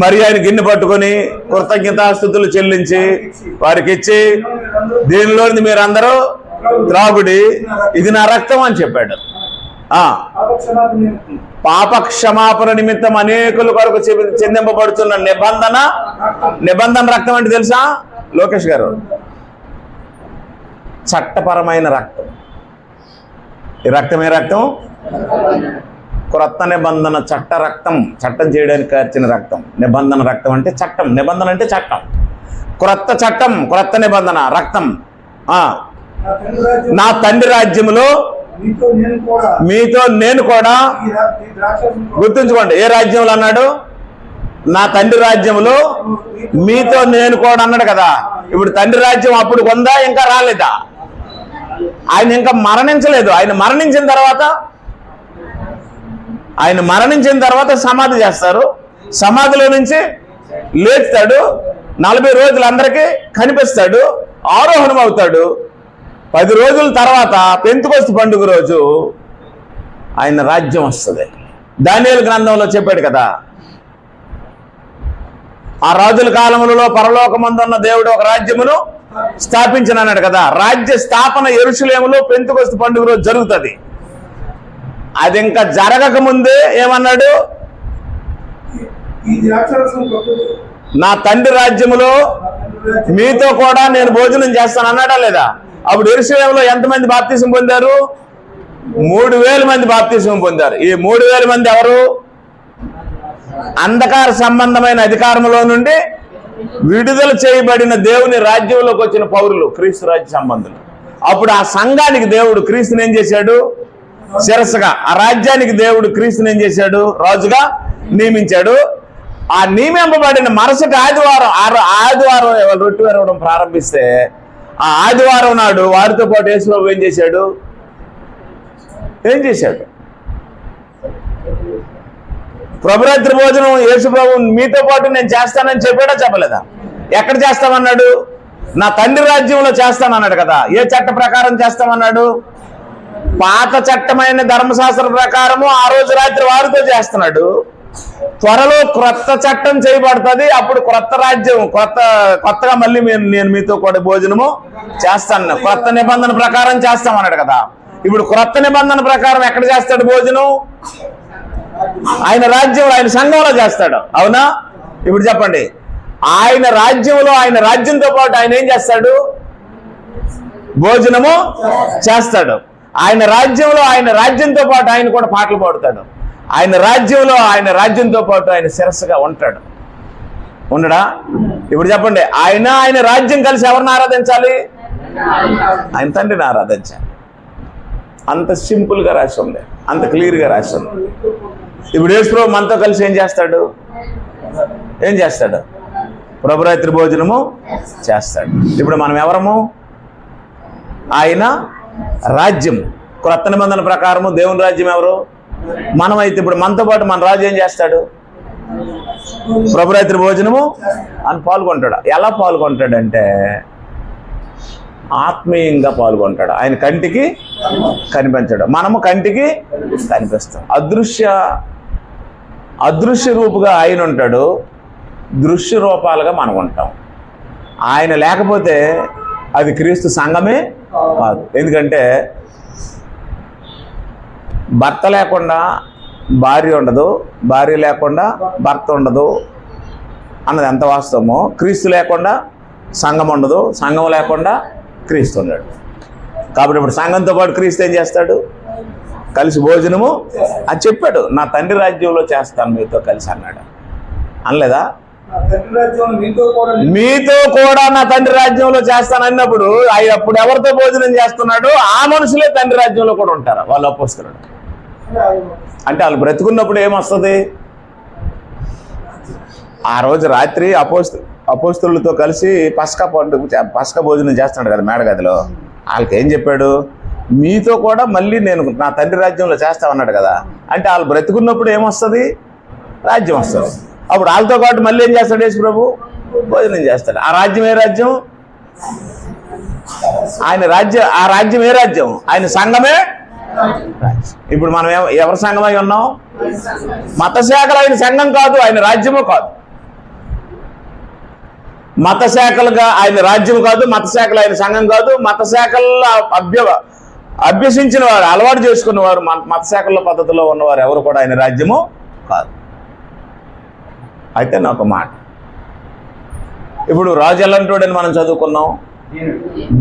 మరి ఆయన గిన్నె పట్టుకొని కృతజ్ఞతాస్తుతులు చెల్లించి వారికి ఇచ్చి, దీనిలోని మీరందరూ త్రాగుడి, ఇది నా రక్తం అని చెప్పాడు. పాప క్షమాపణ నిమిత్తం అనేకుల కొరకు చెందింపబడుతున్న నిబంధన రక్తం అంటే తెలుసా లోకేష్ గారు? చట్టపరమైన రక్తం. ఈ రక్తం ఏ రక్తం? క్రొత్త నిబంధన చట్ట రక్తం. చట్టం చేయడానికి కార్చిన రక్తం. నిబంధన రక్తం అంటే చట్టం. నిబంధన అంటే చట్టం. క్రొత్త చట్టం, క్రొత్త నిబంధన రక్తం. నా తండ్రి రాజ్యములో మీతో నేను కూడా, గుర్తుంచుకోండి, ఏ రాజ్యంలో అన్నాడు? నా తండ్రి రాజ్యములో మీతో నేను కూడా అన్నాడు కదా. ఇప్పుడు తండ్రి రాజ్యం అప్పుడు కొందా, ఇంకా రాలేదా? ఆయన ఇంకా మరణించలేదు. ఆయన మరణించిన తర్వాత సమాధి చేస్తారు. సమాధిలో నుంచి లేస్తాడు. 40 రోజులు అందరికీ కనిపిస్తాడు. ఆరోహణం అవుతాడు. 10 రోజుల తర్వాత పెంతెకొస్తు పండుగ రోజు ఆయన రాజ్యం వస్తుంది. దానియేలు గ్రంథంలో చెప్పాడు కదా, ఆ రాజుల కాలములలో పరలోకమందున్న దేవుడు ఒక రాజ్యమును స్థాపించనన్నాడు కదా. రాజ్య స్థాపన యెరూషలేములో పెంతెకొస్తు పండుగ రోజు జరుగుతుంది. అది ఇంకా జరగక ముందే ఏమన్నాడు? నా తండ్రి రాజ్యములో మీతో కూడా నేను భోజనం చేస్తాను అన్నాడా లేదా? అప్పుడు యెరూషలేములో ఎంతమంది బాప్తిసం పొందారు? 3000 మంది బాప్తిసం పొందారు. ఈ 3000 మంది ఎవరు? అంధకార సంబంధమైన అధికారంలో నుండి విడుదల చేయబడిన దేవుని రాజ్యంలోకి వచ్చిన పౌరులు, క్రీస్తు రాజ్య సంబంధులు. అప్పుడు ఆ సంఘానికి దేవుడు క్రీస్తుని ఏం చేశాడు? శిరస్సుగా. ఆ రాజ్యానికి దేవుడు క్రీస్తుని ఏం చేశాడు? రాజుగా నియమించాడు. ఆ నియమింపబడిన మరుసటి ఆదివారం రొట్టె విరవడం ప్రారంభిస్తే, ఆ ఆదివారం నాడు వారితో పాటు యేసుప్రభు ఏం చేశాడు? ప్రభురాత్రి భోజనం యేసుప్రభు మీతో పాటు నేను చేస్తానని చెప్పాడా చెప్పలేదా? ఎక్కడ చేస్తామన్నాడు? నా తండ్రి రాజ్యంలో చేస్తానన్నాడు కదా. ఏ చట్ట ప్రకారం చేస్తామన్నాడు? పాత చట్టమైన ధర్మశాస్త్ర ప్రకారము ఆ రోజు రాత్రి వారితో చేస్తున్నాడు. త్వరలో క్రొత్త చట్టం చేయబడుతుంది. అప్పుడు క్రొత్త రాజ్యం, కొత్తగా మళ్ళీ నేను మీతో కూడా భోజనము చేస్తాను. క్రొత్త నిబంధన ప్రకారం చేస్తామన్నాడు కదా. ఇప్పుడు క్రొత్త నిబంధన ప్రకారం ఎక్కడ చేస్తాడు భోజనం? ఆయన రాజ్యంలో, ఆయన సంఘంలో చేస్తాడు. అవునా? ఇప్పుడు చెప్పండి, ఆయన రాజ్యంలో, ఆయన రాజ్యంతో పాటు ఆయన ఏం చేస్తాడు? భోజనము చేస్తాడు. ఆయన రాజ్యంలో, ఆయన రాజ్యంతో పాటు ఆయన కూడా పాటలు పాడుతాడు. ఆయన రాజ్యంలో, ఆయన రాజ్యంతో పాటు ఆయన శిరస్సుగా ఉంటాడు. ఉండడా? ఇప్పుడు చెప్పండి, ఆయన రాజ్యం కలిసి ఎవరిని ఆరాధించాలి? ఆయన తండ్రిని ఆరాధించాలి. అంత సింపుల్గా రాసి ఉంది, అంత క్లియర్గా రాసి ఉంది. ఇప్పుడు యేసుప్రభు మనతో కలిసి ఏం చేస్తాడు? ప్రభురాత్రి భోజనము చేస్తాడు. ఇప్పుడు మనం ఎవరము? ఆయన రాజ్యం. క్రొత్త నిబంధన ప్రకారము దేవుని రాజ్యం ఎవరు? మనమైతే ఇప్పుడు మనతో పాటు మన రాజు ఏం చేస్తాడు? ప్రభురాత్రి భోజనము అని పాల్గొంటాడు. ఎలా పాల్గొంటాడంటే ఆత్మీయంగా పాల్గొంటాడు. ఆయన కంటికి కనిపించాడు, మనము కంటికి కనిపిస్తాం. అదృశ్య రూపుగా ఆయన ఉంటాడు, దృశ్య రూపాలుగా మనం ఉంటాం. ఆయన లేకపోతే అది క్రీస్తు సంఘమే కాదు. ఎందుకంటే భర్త లేకుండా భార్య ఉండదు, భార్య లేకుండా భర్త ఉండదు అన్నది ఎంత వాస్తవమో, క్రీస్తు లేకుండా సంఘం ఉండదు, సంఘం లేకుండా క్రీస్తు ఉన్నాడు. కాబట్టి ఇప్పుడు సంఘంతో పాటు క్రీస్తు ఏం చేస్తాడు? కలిసి భోజనము అది చెప్పాడు. నా తండ్రి రాజ్యంలో చేస్తాను మీతో కలిసి అన్నాడు. అనలేదా? మీతో కూడా నా తండ్రి రాజ్యంలో చేస్తాను అన్నప్పుడు అప్పుడు ఎవరితో భోజనం చేస్తున్నాడు? ఆ మనుషులే తండ్రి రాజ్యంలో కూడా ఉంటారు. వాళ్ళు అపోస్తలుడు అంటే వాళ్ళు బ్రతుకున్నప్పుడు ఏమొస్తుంది? ఆ రోజు రాత్రి అపోస్తలులతో కలిసి పస్కా భోజనం చేస్తున్నాడు కదా మేడగదిలో. వాళ్ళకి ఏం చెప్పాడు? మీతో కూడా మళ్ళీ నేను నా తండ్రి రాజ్యంలో చేస్తామన్నాడు కదా. అంటే వాళ్ళు బ్రతుకున్నప్పుడు ఏమొస్తుంది? రాజ్యం వస్తుంది. అప్పుడు వాళ్ళతో పాటు మళ్ళీ ఏం చేస్తాడు యేసు ప్రభు? భోజనం చేస్తాడు. ఆ రాజ్యం ఏ రాజ్యం? ఆయన రాజ్యం. ఆ రాజ్యం ఏ రాజ్యం? ఆయన సంఘమే రాజ్యం. ఇప్పుడు మనం ఎవరి సంఘమై ఉన్నాం? మత శాఖలు ఆయన సంఘం కాదు, ఆయన రాజ్యము కాదు. మత శాఖలుగా ఆయన రాజ్యం కాదు, మత శాఖలు ఆయన సంఘం కాదు. మత శాఖల్లో అభ్యసించిన వారు, అలవాటు చేసుకున్నవారు, మత శాఖల పద్ధతిలో ఉన్నవారు ఎవరు కూడా ఆయన రాజ్యము కాదు. అయితే నాకు మాట, ఇప్పుడు రాజు ఎలాంటోడని మనం చదువుకున్నాం.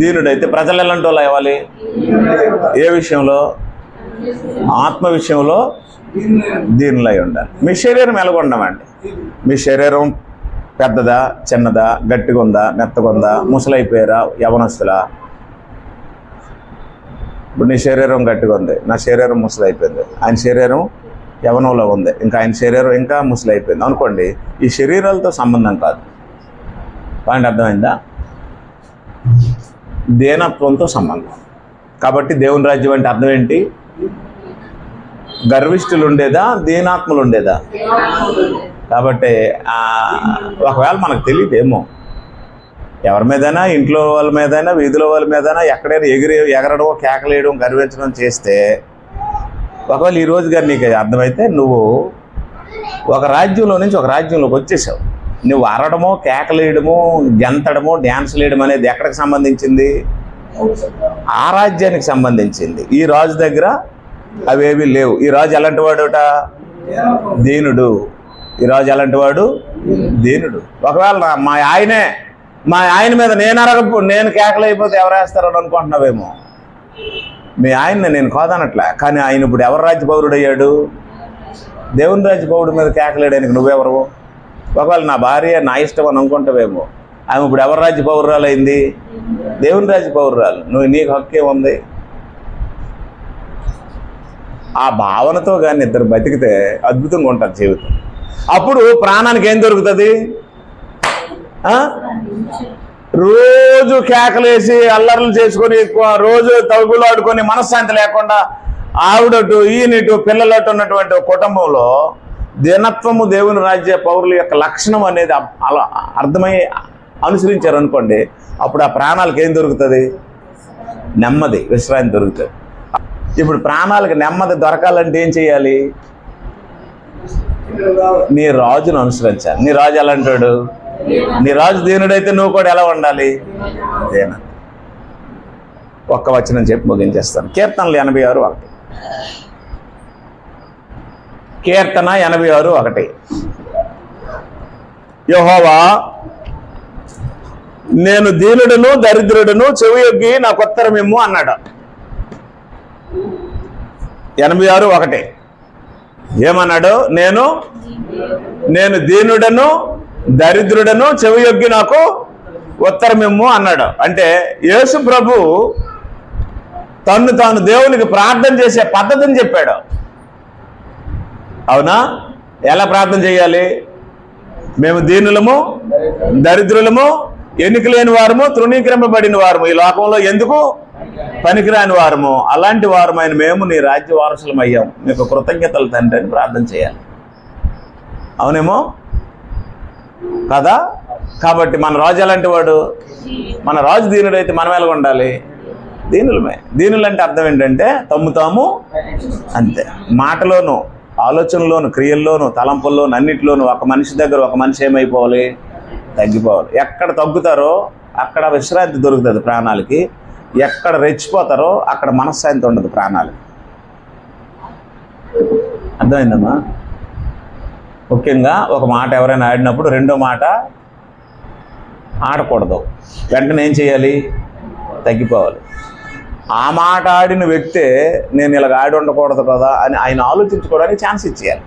దీనుడైతే ప్రజలు ఎలాంటోళ్ళు అవ్వాలి? ఏ విషయంలో? ఆత్మ విషయంలో దీనులై ఉండాలి. మీ శరీరం ఎలాగొండమండి? మీ శరీరం పెద్దదా, చిన్నదా, గట్టిగా ఉందా, మెత్తగా ఉందా, ముసలైపోయారా, యవనస్తులా? ఇప్పుడు నీ శరీరం గట్టిగా ఉంది, నా శరీరం ముసలైపోయింది, ఆయన శరీరం యవనంలో ఉంది, ఇంకా ఆయన శరీరం ఇంకా ముసలైపోయింది అనుకోండి. ఈ శరీరాలతో సంబంధం కాదు. పాయింట్ అర్థమైందా? దేనత్వంతో సంబంధం. కాబట్టి దేవుని రాజ్యం అంటే అర్థం ఏంటి? గర్విష్ఠులు ఉండేదా, దీనాత్మలు ఉండేదా? కాబట్టి ఒకవేళ మనకు తెలియదేమో, ఎవరి మీదైనా, ఇంట్లో వాళ్ళ మీదైనా, వీధిలో వాళ్ళ మీదైనా ఎక్కడైనా ఎగరడం, కేకలేయడం, గర్వించడం చేస్తే, ఒకవేళ ఈరోజు గారు నీకు అర్థమైతే నువ్వు ఒక రాజ్యంలో నుంచి ఒక రాజ్యంలోకి వచ్చేసావు. నువ్వు అరడమో, కేకలేయడమో, గెంతడమో, డ్యాన్స్ వేయడం అనేది ఎక్కడికి సంబంధించింది? ఆ రాజ్యానికి సంబంధించింది. ఈ రాజు దగ్గర అవేవి లేవు. ఈ రాజు ఎలాంటి వాడుట? దీనుడు. ఈ రాజు ఎలాంటి వాడు? దీనుడు. ఒకవేళ మా ఆయన మీద నేను కేకలైపోతే ఎవరేస్తారని అనుకుంటున్నావేమో. మీ ఆయన్ని నేను కాదనట్లే, కానీ ఆయన ఇప్పుడు ఎవరు రాజ్య పౌరుడు అయ్యాడు? దేవుని రాజ్య పౌరుడు మీద కేకలేయడానికి నువ్వెవరు? ఒకవేళ నా భార్య నా ఇష్టం అని అనుకుంటావేమో. ఆమె ఇప్పుడు ఎవరు రాజ్య పౌరురాలు అయింది? దేవుని రాజ్య పౌరురాలు. నీకు హక్కే ఉంది. ఆ భావనతో కానీ ఇద్దరు బతికితే అద్భుతంగా ఉంటుంది జీవితం. అప్పుడు ప్రాణానికి ఏం దొరుకుతుంది? రోజు కేకలేసి అల్లర్లు చేసుకొని, రోజు తగులు ఆడుకొని, మనశ్శాంతి లేకుండా ఆవిడటు ఈయనటు పిల్లలటు ఉన్నటువంటి కుటుంబంలో దినత్వము దేవుని రాజ్య పౌరుల యొక్క లక్షణం అనేది అలా అర్థమై అనుసరించారు అనుకోండి, అప్పుడు ఆ ప్రాణాలకు ఏం దొరుకుతుంది? నెమ్మది, విశ్రాంతి దొరుకుతుంది. ఇప్పుడు ప్రాణాలకు నెమ్మది దొరకాలంటే ఏం చేయాలి? నీ రాజును అనుసరించాలి. నీ రాజు ఎలా అంటాడు? నీ రాజు దీనుడైతే నువ్వు కూడా ఎలా ఉండాలి? దేన. ఒక్క వచనం చెప్పి ముగించేస్తాను. కీర్తనలు 86:1. కీర్తన 86:1. యెహోవా, నేను దీనుడును దరిద్రుడును, చెవియొగ్గి నాకు ఉత్తరమిమ్ము అన్నాడు. 86:1 ఏమన్నాడు? నేను దీనుడను దరిద్రుడను, చెవియొగ్గి నాకు ఉత్తరమిమ్ము అన్నాడు. అంటే యేసు ప్రభు తాను దేవునికి ప్రార్థన చేసే పద్ధతిని చెప్పాడు. అవునా? ఎలా ప్రార్థన చేయాలి? మేము దీనులము, దరిద్రులము, ఎన్నిక లేని వారము, తృణీకరింపబడిన వారము, ఈ లోకంలో ఎందుకు పనికిరాని వారము, అలాంటి వారమైన మేము నీ రాజ్య వారసులం అయ్యాం, మీకు కృతజ్ఞతలు తండ్రి అని ప్రార్థన చేయాలి. అవునేమో కదా? కాబట్టి మన రాజు ఎలాంటి వాడు? మన రాజు దీనుడైతే మనం ఎలా ఉండాలి? దీనులమే. దీనులంటే అర్థం ఏంటంటే తమ్ము తాము అంతే. మాటలోను, ఆలోచనలోను, క్రియల్లోను, తలంపుల్లోను, అన్నిటిలోనూ ఒక మనిషి దగ్గర ఒక మనిషి ఏమైపోవాలి? తగ్గిపోవాలి. ఎక్కడ తగ్గుతారో అక్కడ విశ్రాంతి దొరుకుతుంది ప్రాణాలకి. ఎక్కడ రెచ్చిపోతారో అక్కడ మనశ్శాంతి ఉండదు ప్రాణాలకి. అర్థమైందమ్మా? ముఖ్యంగా ఒక మాట ఎవరైనా ఆడినప్పుడు రెండో మాట ఆడకూడదు. వెంటనే ఏం చేయాలి? తగ్గిపోవాలి. ఆ మాట ఆడిన వ్యక్తే నేను ఇలాగ ఆడి ఉండకూడదు కదా అని ఆయన ఆలోచించుకోవడానికి ఛాన్స్ ఇచ్చేయాలి.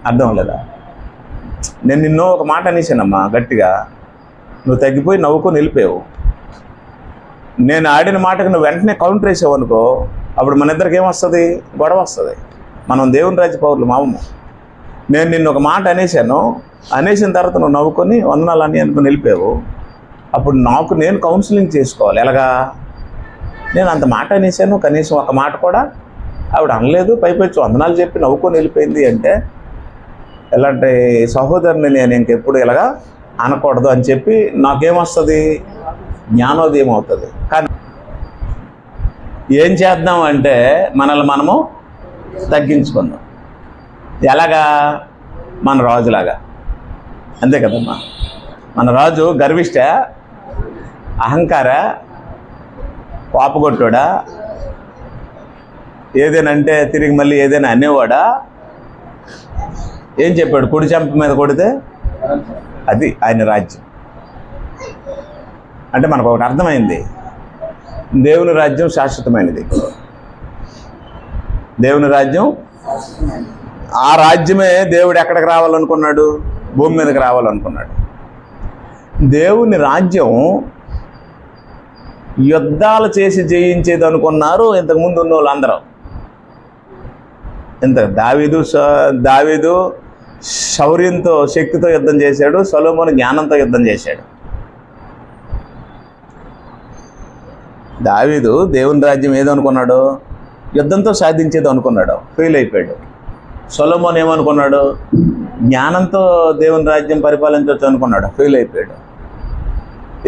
అర్థం లేదా? నేను నిన్నో ఒక మాట అనేసానమ్మా గట్టిగా, నువ్వు తగ్గిపోయి నవ్వుకొని వెళ్ళిపోయావు. నేను ఆడిన మాటకు నువ్వు వెంటనే కౌంటర్ వేసావు అనుకో, అప్పుడు మన ఇద్దరికి ఏమొస్తుంది? గొడవ వస్తుంది. మనం దేవుని రాజ్య పౌరులు మామూలు. నేను నిన్ను ఒక మాట అనేసాను, అనేసిన తర్వాత నువ్వు నవ్వుకొని వందనాలు అని అనుకుని వెళ్ళిపోయావు. అప్పుడు నాకు నేను కౌన్సిలింగ్ చేసుకోవాలి. ఎలాగా? నేను అంత మాట అనేసాను, కనీసం ఒక మాట కూడా ఆవిడ అనలేదు, పైపొచ్చి వందనాలు చెప్పి నవ్వుకొని వెళ్ళిపోయింది అంటే, ఎలాంటి సహోదరుని నేను ఇంకెప్పుడు ఇలాగా అనకూడదు అని చెప్పి నాకేమొస్తుంది? జ్ఞానోదయం అవుతుంది. కానీ ఏం చేద్దాం అంటే మనల్ని మనము తగ్గించుకుందాం. ఎలాగా? మన రాజులాగా. అంతే కదమ్మా. మన రాజు గర్విష్ట, అహంకార, కోపగొట్టోడా, ఏదైనా అంటే తిరిగి మళ్ళీ ఏదైనా అనేవాడా? ఏం చెప్పాడు? కుడి చెంప మీద కొడితే అది ఆయన రాజ్యం. అంటే మనకు ఒకటి అర్థమైంది, దేవుని రాజ్యం శాశ్వతమైనది. దేవుని రాజ్యం, ఆ రాజ్యమే దేవుడు ఎక్కడికి రావాలనుకున్నాడు? భూమి మీదకి రావాలనుకున్నాడు. దేవుని రాజ్యం యుద్ధాలు చేసి జయించేది అనుకున్నారు ఇంతకుముందు ఉన్న వాళ్ళందరూ. దావీదు శౌర్యంతో, శక్తితో యుద్ధం చేశాడు. సొలొమోను జ్ఞానంతో యుద్ధం చేశాడు. దావీదు దేవుని రాజ్యం ఏదనుకున్నాడు? యుద్ధంతో సాధించేది అనుకున్నాడు, ఫెయిల్ అయిపోయాడు. సొలొమోను ఏమనుకున్నాడు? జ్ఞానంతో దేవుని రాజ్యం పరిపాలించవచ్చు అనుకున్నాడు, ఫెయిల్ అయిపోయాడు.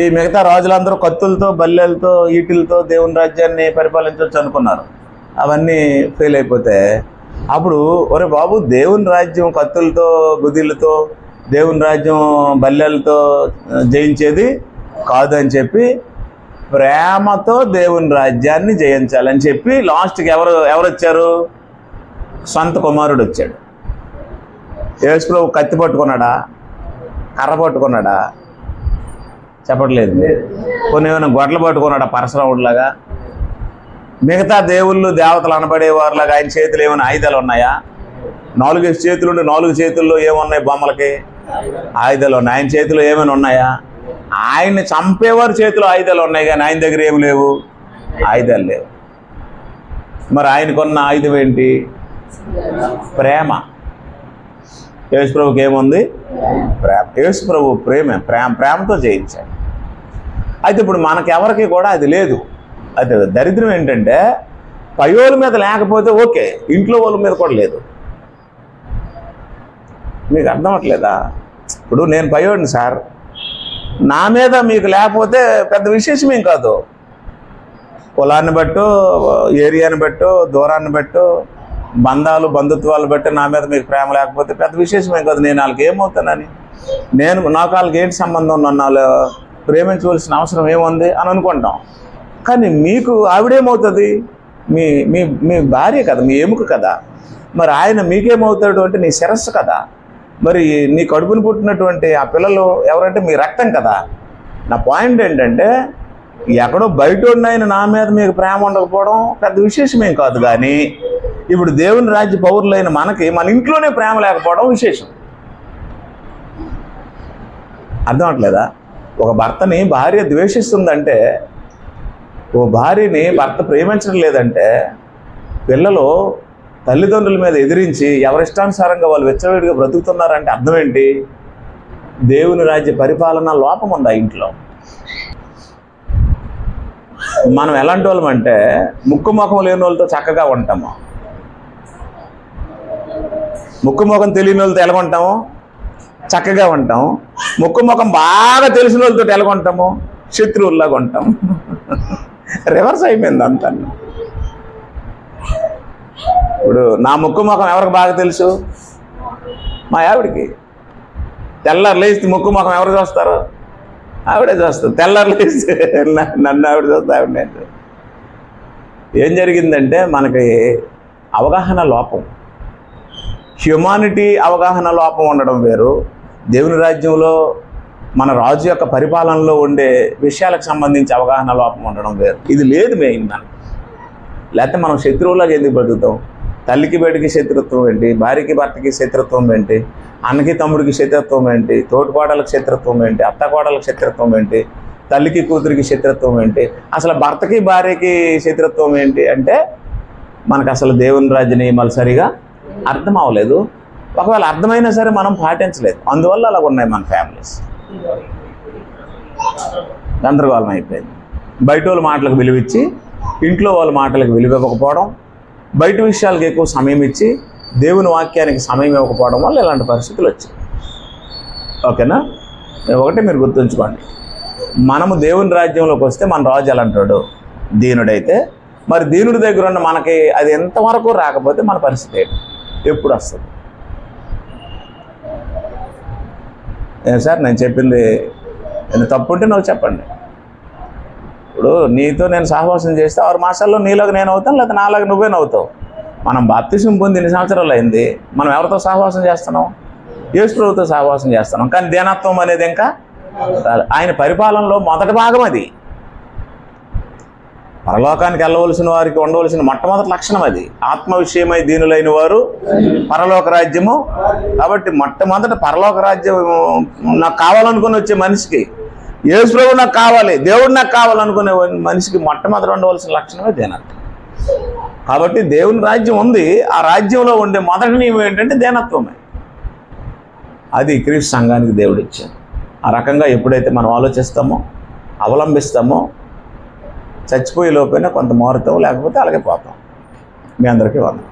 ఈ మిగతా రాజులందరూ కత్తులతో, బల్లెలతో, ఈటిలతో దేవుని రాజ్యాన్ని పరిపాలించవచ్చు అనుకున్నారు, అవన్నీ ఫెయిల్ అయిపోతే అప్పుడు ఒరే బాబు, దేవుని రాజ్యం కత్తులతో, గుదిలతో, దేవుని రాజ్యం బల్లెలతో జయించేది కాదు అని చెప్పి ప్రేమతో దేవుని రాజ్యాన్ని జయించాలని చెప్పి లాస్ట్కి ఎవరు వచ్చారు? సొంత కుమారుడు వచ్చాడు. యేసుప్రభు కత్తి పట్టుకున్నాడా? కర్ర పట్టుకున్నాడా? చెప్పట్లేదు. కొన్ని ఏమైనా గొడ్లు పట్టుకున్నాడా పరశురాముడిలాగా? మిగతా దేవుళ్ళు, దేవతలు అనబడేవారులాగా ఆయన చేతులు ఏమైనా ఆయుధాలు ఉన్నాయా? 4 చేతులుండి 4 చేతుల్లో ఏమున్నాయి? బొమ్మలకి ఆయుధాలు ఉన్నాయి. ఆయన చేతిలో ఏమైనా ఉన్నాయా? ఆయన్ని చంపేవారు చేతిలో ఆయుధాలు ఉన్నాయి, కానీ ఆయన దగ్గర ఏమి లేవు, ఆయుధాలు లేవు. మరి ఆయనకున్న ఆయుధం ఏంటి? ప్రేమ. యేసుప్రభుకి ఏముంది? ప్రేమ. యేసుప్రభు ప్రేమతో జయించాడు. అయితే ఇప్పుడు మనకెవరికి కూడా అది లేదు. అయితే దరిద్రం ఏంటంటే పయోళ్ళ మీద లేకపోతే ఓకే, ఇంట్లో వాళ్ళ మీద కూడా లేదు. మీకు అర్థం అవ్వట్లేదా? ఇప్పుడు నేను పయోడిని సార్, నా మీద మీకు లేకపోతే పెద్ద విశేషమేం కాదు. కులాన్ని బట్టు, ఏరియాని బట్టు, దూరాన్ని బట్టు, బంధాలు, బంధుత్వాలు బట్టి నా మీద మీకు ప్రేమ లేకపోతే పెద్ద విశేషమేం కాదు. నేను వాళ్ళకి ఏమవుతానని, నాకు వాళ్ళకి ఏంటి సంబంధం, నన్ను వాళ్ళు ప్రేమించవలసిన అవసరం ఏముంది అని అనుకుంటాం. కానీ మీకు ఆవిడేమవుతుంది? మీ మీ మీ భార్య కదా, మీ ఎముక కదా. మరి ఆయన మీకేమవుతాడు అంటే నీ శిరస్సు కదా. మరి నీ కడుపుని పుట్టినటువంటి ఆ పిల్లలు ఎవరంటే మీ రక్తం కదా. నా పాయింట్ ఏంటంటే ఎక్కడో బయట ఉన్న నా మీద మీకు ప్రేమ ఉండకపోవడం పెద్ద విశేషమేం కాదు. కానీ ఇప్పుడు దేవుని రాజ్య పౌరులైన మనకి మన ఇంట్లోనే ప్రేమ లేకపోవడం విశేషం. అర్థం అవట్లేదా? ఒక భర్తని భార్య ద్వేషిస్తుందంటే, ఓ భార్యని భర్త ప్రేమించడం లేదంటే, పిల్లలు తల్లిదండ్రుల మీద ఎదిరించి ఎవరిష్టానుసారంగా వాళ్ళు వెచ్చవేడిగా బ్రతుకుతున్నారంటే అర్థం ఏంటి? దేవుని రాజ్య పరిపాలన లోపం ఉంది ఆ ఇంట్లో. మనం ఎలాంటి వాళ్ళమంటే ముక్కు ముఖం లేని వాళ్ళతో చక్కగా ఉంటాము, ముక్కు ముఖం తెలియని వాళ్ళతో ఎలాగొంటాము? చక్కగా ఉంటాము. ముక్కు ముఖం బాగా తెలిసిన వాళ్ళతో ఎలాగొంటాము? శత్రువుల్లాగా ఉంటాం. రివర్స్ అయిపోయింది అంతా. ఇప్పుడు నా ముక్కు ముఖం ఎవరికి బాగా తెలుసు? మా ఆవిడికి. తెల్లారు లేస్తే ముక్కు ముఖం ఎవరు చూస్తారు? ఆవిడే చూస్తారు. తెల్లారు లేస్తే నన్ను ఆవిడ చూస్తే ఆవిడ నేను. ఏం జరిగిందంటే మనకి అవగాహన లోపం, హ్యుమానిటీ అవగాహన లోపం ఉండడం వేరు, దేవుని రాజ్యంలో మన రాజు యొక్క పరిపాలనలో ఉండే విషయాలకు సంబంధించి అవగాహన లోపం ఉండడం వేరు. ఇది లేదు మెయిన్ మనకి. లేకపోతే మనం శత్రువులాగా ఎందుకు బతుకుతాం? తల్లికి బిడ్డకి శత్రుత్వం ఏంటి, భార్యకి భర్తకి శత్రుత్వం ఏంటి, అన్నకి తమ్ముడికి శత్రుత్వం ఏంటి, తోటికోడలకు శత్రుత్వం ఏంటి, అత్తకోడలకు శత్రుత్వం ఏంటి, తల్లికి కూతురికి శత్రుత్వం ఏంటి, అసలు భర్తకి భార్యకి శత్రుత్వం ఏంటి అంటే మనకు అసలు దేవుని రాజ్య నియమాలు సరిగా అర్థం అవ్వలేదు. ఒకవేళ అర్థమైనా సరే మనం పాటించలేదు. అందువల్ల అలా ఉన్నాయి మన ఫ్యామిలీస్. గందరగోళం అయిపోయింది. బయట వాళ్ళ మాటలకు విలువిచ్చి ఇంట్లో వాళ్ళ మాటలకు విలువ ఇవ్వకపోవడం, బయట విషయాలకు ఎక్కువ సమయం ఇచ్చి దేవుని వాక్యానికి సమయం ఇవ్వకపోవడం వల్ల ఇలాంటి పరిస్థితులు వచ్చాయి. ఓకేనా? ఒకటి మీరు గుర్తుంచుకోండి, మనము దేవుని రాజ్యంలోకి వస్తే మన రాజు ఎలా అంటాడు? దీనుడైతే. మరి దీనుడి దగ్గర ఉన్న మనకి అది ఎంతవరకు రాకపోతే మన పరిస్థితి ఏంటి? ఎప్పుడు వస్తుంది? ఏం సార్ నేను చెప్పింది నేను తప్పుంటే నువ్వు చెప్పండి. ఇప్పుడు నీతో నేను సహవాసం చేస్తే 6 మాసాల్లో నీలోకి నేను అవుతాను, లేదా నాలాగా నువ్వే నవ్వుతావు. మనం బాప్తిసం పొంది 2 సంవత్సరాలు అయింది. మనం ఎవరితో సహవాసం చేస్తున్నాం? యేసు ప్రభువుతో సహవాసం చేస్తున్నాం. కానీ దేనత్వం అనేది ఇంకా ఆయన పరిపాలనలో మొదటి భాగం అది. పరలోకానికి వెళ్ళవలసిన వారికి ఉండవలసిన మొట్టమొదటి లక్షణం అది. ఆత్మ విషయమై దీనులైన వారు పరలోక రాజ్యము. కాబట్టి మొట్టమొదటి పరలోక రాజ్యం నాకు కావాలనుకుని వచ్చే మనిషికి, యేసు ప్రభువు నాకు కావాలి, దేవుడు నాకు కావాలనుకునే మనిషికి మొట్టమొదటి ఉండవలసిన లక్షణమే దేనత్వం. కాబట్టి దేవుని రాజ్యం ఉంది. ఆ రాజ్యంలో ఉండే మొదటి నియమం ఏంటంటే దేనత్వమే. అది క్రీస్తు సంఘానికి దేవుడు ఇచ్చాడు. ఆ రకంగా ఎప్పుడైతే మనం ఆలోచిస్తామో, అవలంబిస్తామో, చచ్చిపోయే లోపైనా కొంత మారుతాం, లేకపోతే అలాగే పోతాం. మీ అందరికీ వందనాలు.